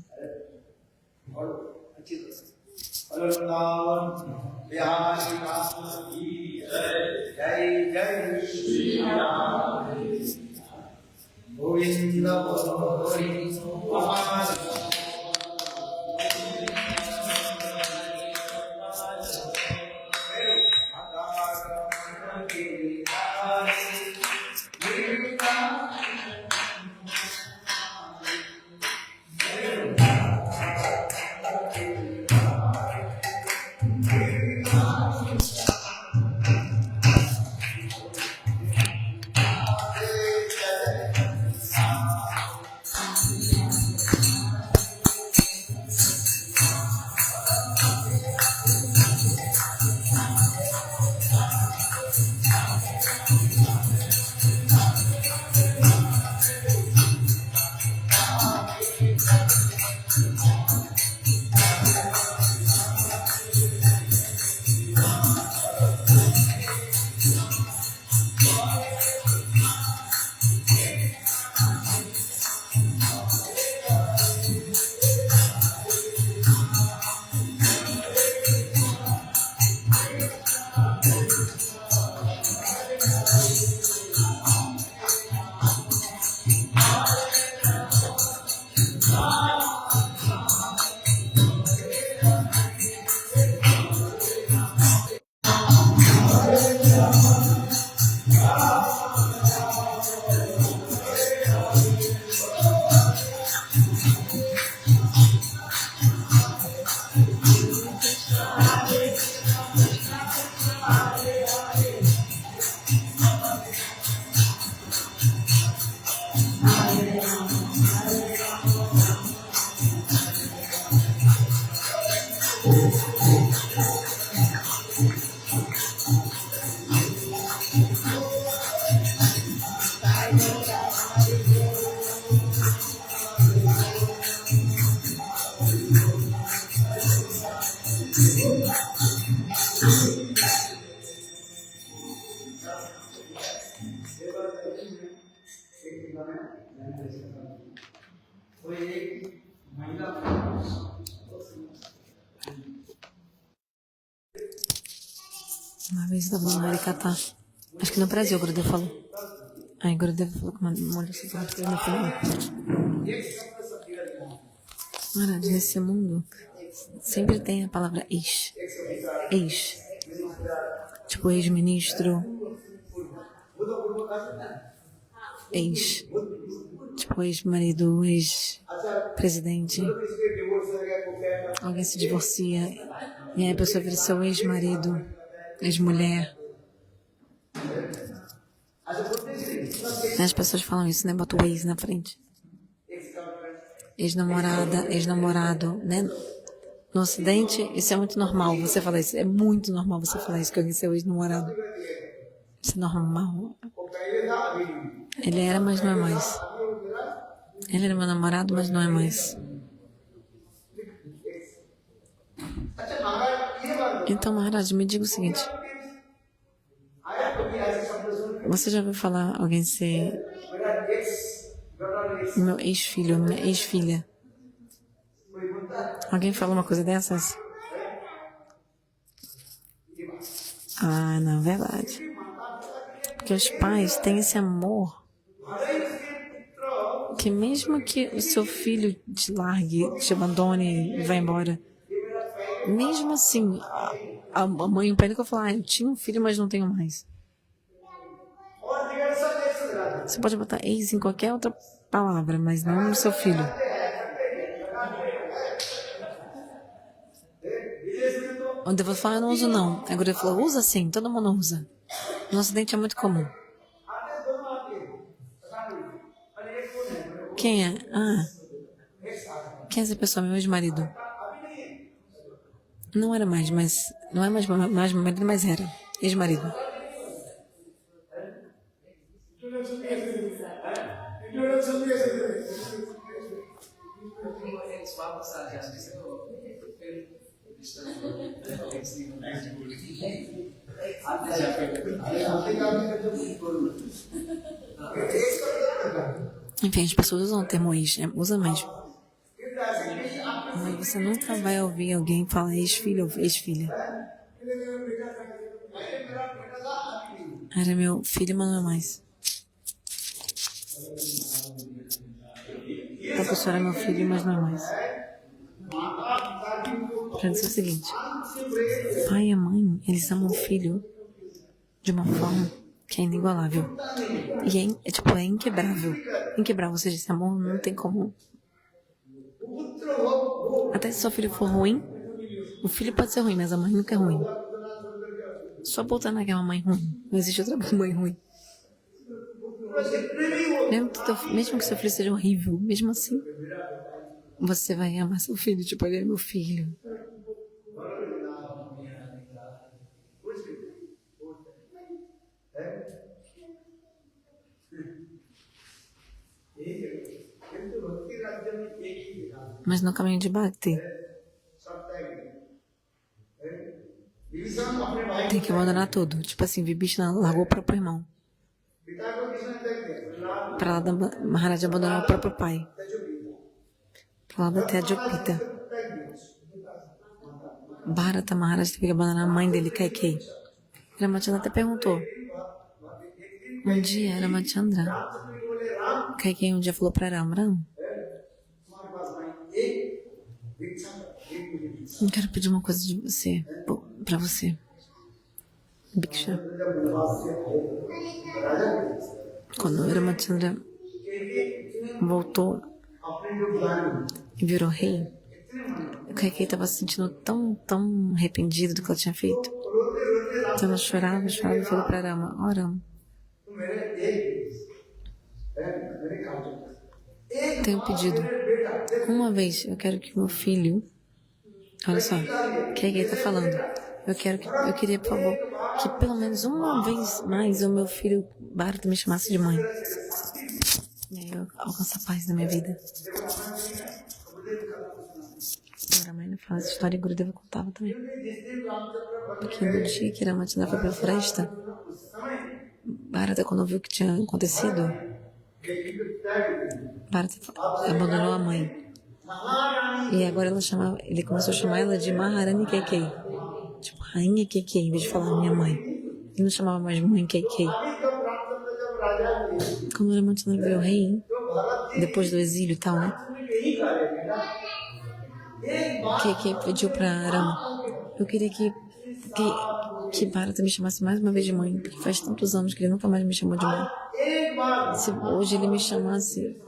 Uma vez eu estava no Maricatá. Acho que no Brasil, o Gurudev falou. Aí o Gurudev falou que uma mulher se falou no final. Maharaj, nesse mundo sempre tem a palavra ex. Ex. Tipo ex-ministro. Ex. Tipo ex-marido, ex-presidente. Alguém se divorcia. E aí a pessoa vira seu ex-marido, ex-mulher. As pessoas falam isso, né? Bota o ex na frente. Ex-namorada, ex-namorado, né? No Ocidente, isso é muito normal você falar isso. É muito normal você falar isso, que alguém é seu ex-namorado. Isso é normal. Ele era, mas não é mais. Ele era meu namorado, mas não é mais. Então, Maharaj, me diga o seguinte. Você já ouviu falar alguém ser meu ex-filho, minha ex-filha? Alguém falou uma coisa dessas? Ah, não, é verdade. Porque os pais têm esse amor que mesmo que o seu filho te largue, te abandone e vá embora, mesmo assim, a mãe e o pai nunca falam, eu tinha um filho, mas não tenho mais. Você pode botar ex em qualquer outra palavra, mas não no seu filho. O Deus fala, eu não uso não. Agora ele falou, usa sim, todo mundo usa. No Ocidente é muito comum. Quem é? Quem é essa pessoa? Meu ex-marido. Não era mais, mas... Não é mais marido, mas era. Ex-marido. Enfim, as pessoas usam o termo ex, usa mesmo. Mas você nunca vai ouvir alguém falar ex-filho ou ex-filha. Era meu filho, mas não é mais. A professora é meu filho, mas não é mais. Para dizer o seguinte, pai e a mãe, eles amam o filho de uma forma que é inigualável. E é inquebrável. Inquebrável, ou seja, esse amor não tem como. Até se seu filho for ruim, o filho pode ser ruim, mas a mãe nunca é ruim. Só voltando naquela mãe ruim. Não existe outra mãe ruim. Mesmo que seu filho seja horrível, mesmo assim, você vai amar seu filho, tipo, ele é meu filho. Mas no caminho de Bhakti, tem que abandonar tudo. Tipo assim, Vibhishana largou o próprio irmão. Prahlada Maharaj abandonou o próprio pai. Prahlada Tejopita. Bharata Maharaj teve que abandonar a mãe dele, Kaikeyi. Ramachandra até perguntou. Um dia, Ramachandra, Kaikeyi um dia falou para Ram, eu quero pedir uma coisa de você, para você. Bhiksha. Quando Ramachandra voltou e virou rei, o Kaikeyi estava se sentindo tão arrependido do que ela tinha feito. Então ela chorava e falou para Rama, Rama, tenho um pedido. Uma vez eu quero que meu filho, olha só, o que está falando? Eu queria, por favor, que pelo menos uma vez mais o meu filho Bharata me chamasse de mãe. E aí eu alcanço a paz da minha vida. A Ramayana fala essa história e Gurudeva contava também. Porque no dia que Ramachandra foi para a floresta, Bharata, quando viu o que tinha acontecido, Bharata abandonou a mãe. E agora ele começou a chamar ela de Maharani Keikei. Tipo, Rainha Keikei, em vez de falar minha mãe. Ele não chamava mais mãe Keikei. Quando Ramachandra veio rei, depois do exílio e tal, né? Keikei pediu para Rama: eu queria que Bharata me chamasse mais uma vez de mãe, porque faz tantos anos que ele nunca mais me chamou de mãe. Se hoje ele me chamasse,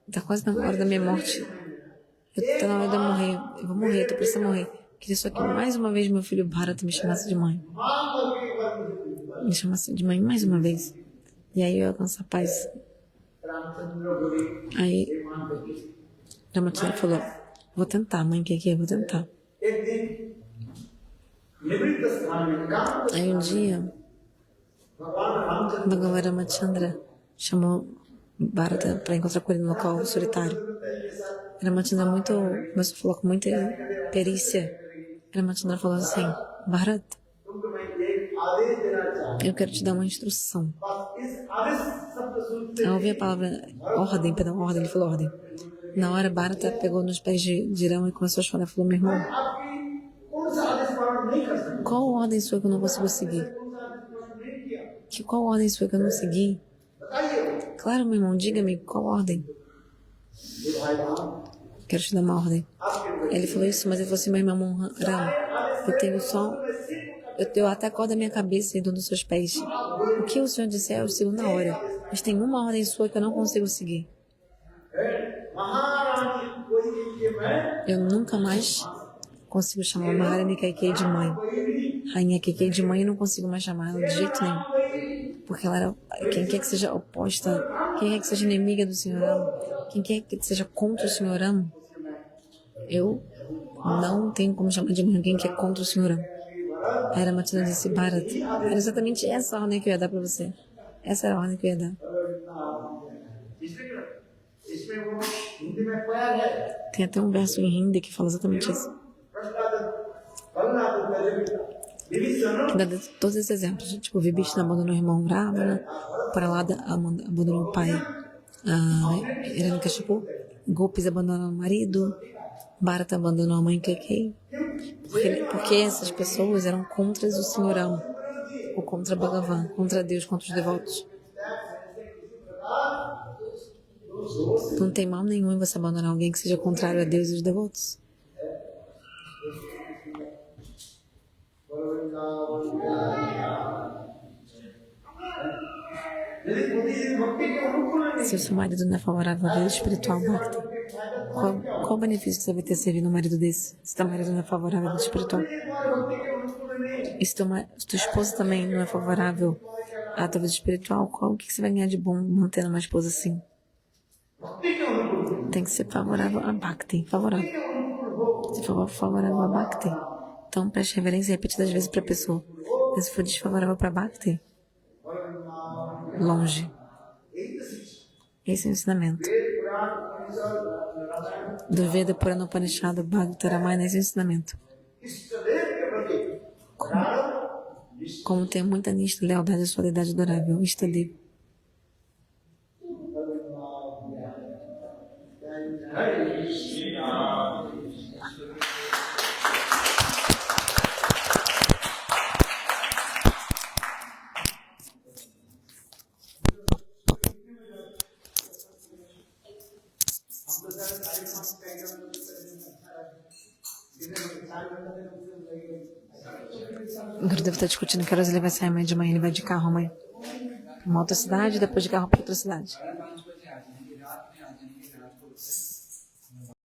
está quase na hora da minha morte. Está na hora de eu morrer. Eu vou morrer, estou precisando morrer. Queria só que mais uma vez meu filho Bharata me chamasse de mãe. Me chamasse de mãe mais uma vez. E aí eu alcanço a paz. Aí Ramachandra falou: vou tentar, mãe, que vou tentar. Aí um dia Bhagavan Ramachandra chamou Bharata para encontrar com ele no local solitário. Ramachandra começou a falar com muita perícia. Ramachandra falou assim: Bharata, eu quero te dar uma instrução. Ao ouvir a palavra ordem, ele falou ordem. Na hora, Bharata pegou nos pés de Rama e começou a chorar. Falou: meu irmão, qual ordem sua que eu não consigo seguir? Qual ordem sua que eu não segui? Claro, meu irmão, diga-me qual ordem. Quero te dar uma ordem. Ele falou isso, mas ele falou assim: meu irmão Rama, eu até acordo a minha cabeça e dou nos seus pés. O que o Senhor disser, eu sigo na hora. Mas tem uma ordem sua que eu não consigo seguir. Eu nunca mais consigo chamar Maharani Keikei de mãe. Rainha Keikei de mãe eu não consigo mais chamar ela de jeito nenhum. Porque ela era, quem quer que seja oposta, quem quer que seja inimiga do Senhor Rama, quem quer que seja contra o Senhor Rama, eu não tenho como chamar de mãe alguém que é contra o Senhor Rama. Aí Ramachandra disse: Bharata, era exatamente essa a ordem que eu ia dar para você. Essa era a ordem que eu ia dar. Tem até um verso em Hindi que fala exatamente isso. Que dá todos esses exemplos. Tipo, Vibhishana abandonou o irmão Ravana, Prahlada abandonou o pai Hiranyakashipu, Gopis abandonou o marido, Bharata abandonou a mãe Keikei. Porque essas pessoas eram contra o Senhor Rama, ou contra Bhagavan, contra Deus, contra os devotos. Não tem mal nenhum em você abandonar alguém que seja contrário a Deus e os devotos. Se o seu marido não é favorável à vida espiritual, Bhakti, qual o benefício que você vai ter servindo um marido desse? Se teu marido não é favorável à vida espiritual. E se tua esposa também não é favorável à tua vida espiritual, o que você vai ganhar de bom mantendo uma esposa assim? Tem que ser favorável a Bhakti, favorável. Se for favorável a Bhakti, então preste reverência repetidas vezes para a pessoa. Mas se for desfavorável para Bhakti, longe. Esse é o ensinamento do Veda Purana Upanishad Bhagavata Ramayana. Esse é o ensinamento. Como ter muita nista, lealdade e solidariedade adorável. Istadev. O Gurudev está discutindo que horas ele vai sair amanhã de manhã. Ele vai de carro amanhã para uma outra cidade, depois de carro para outra cidade.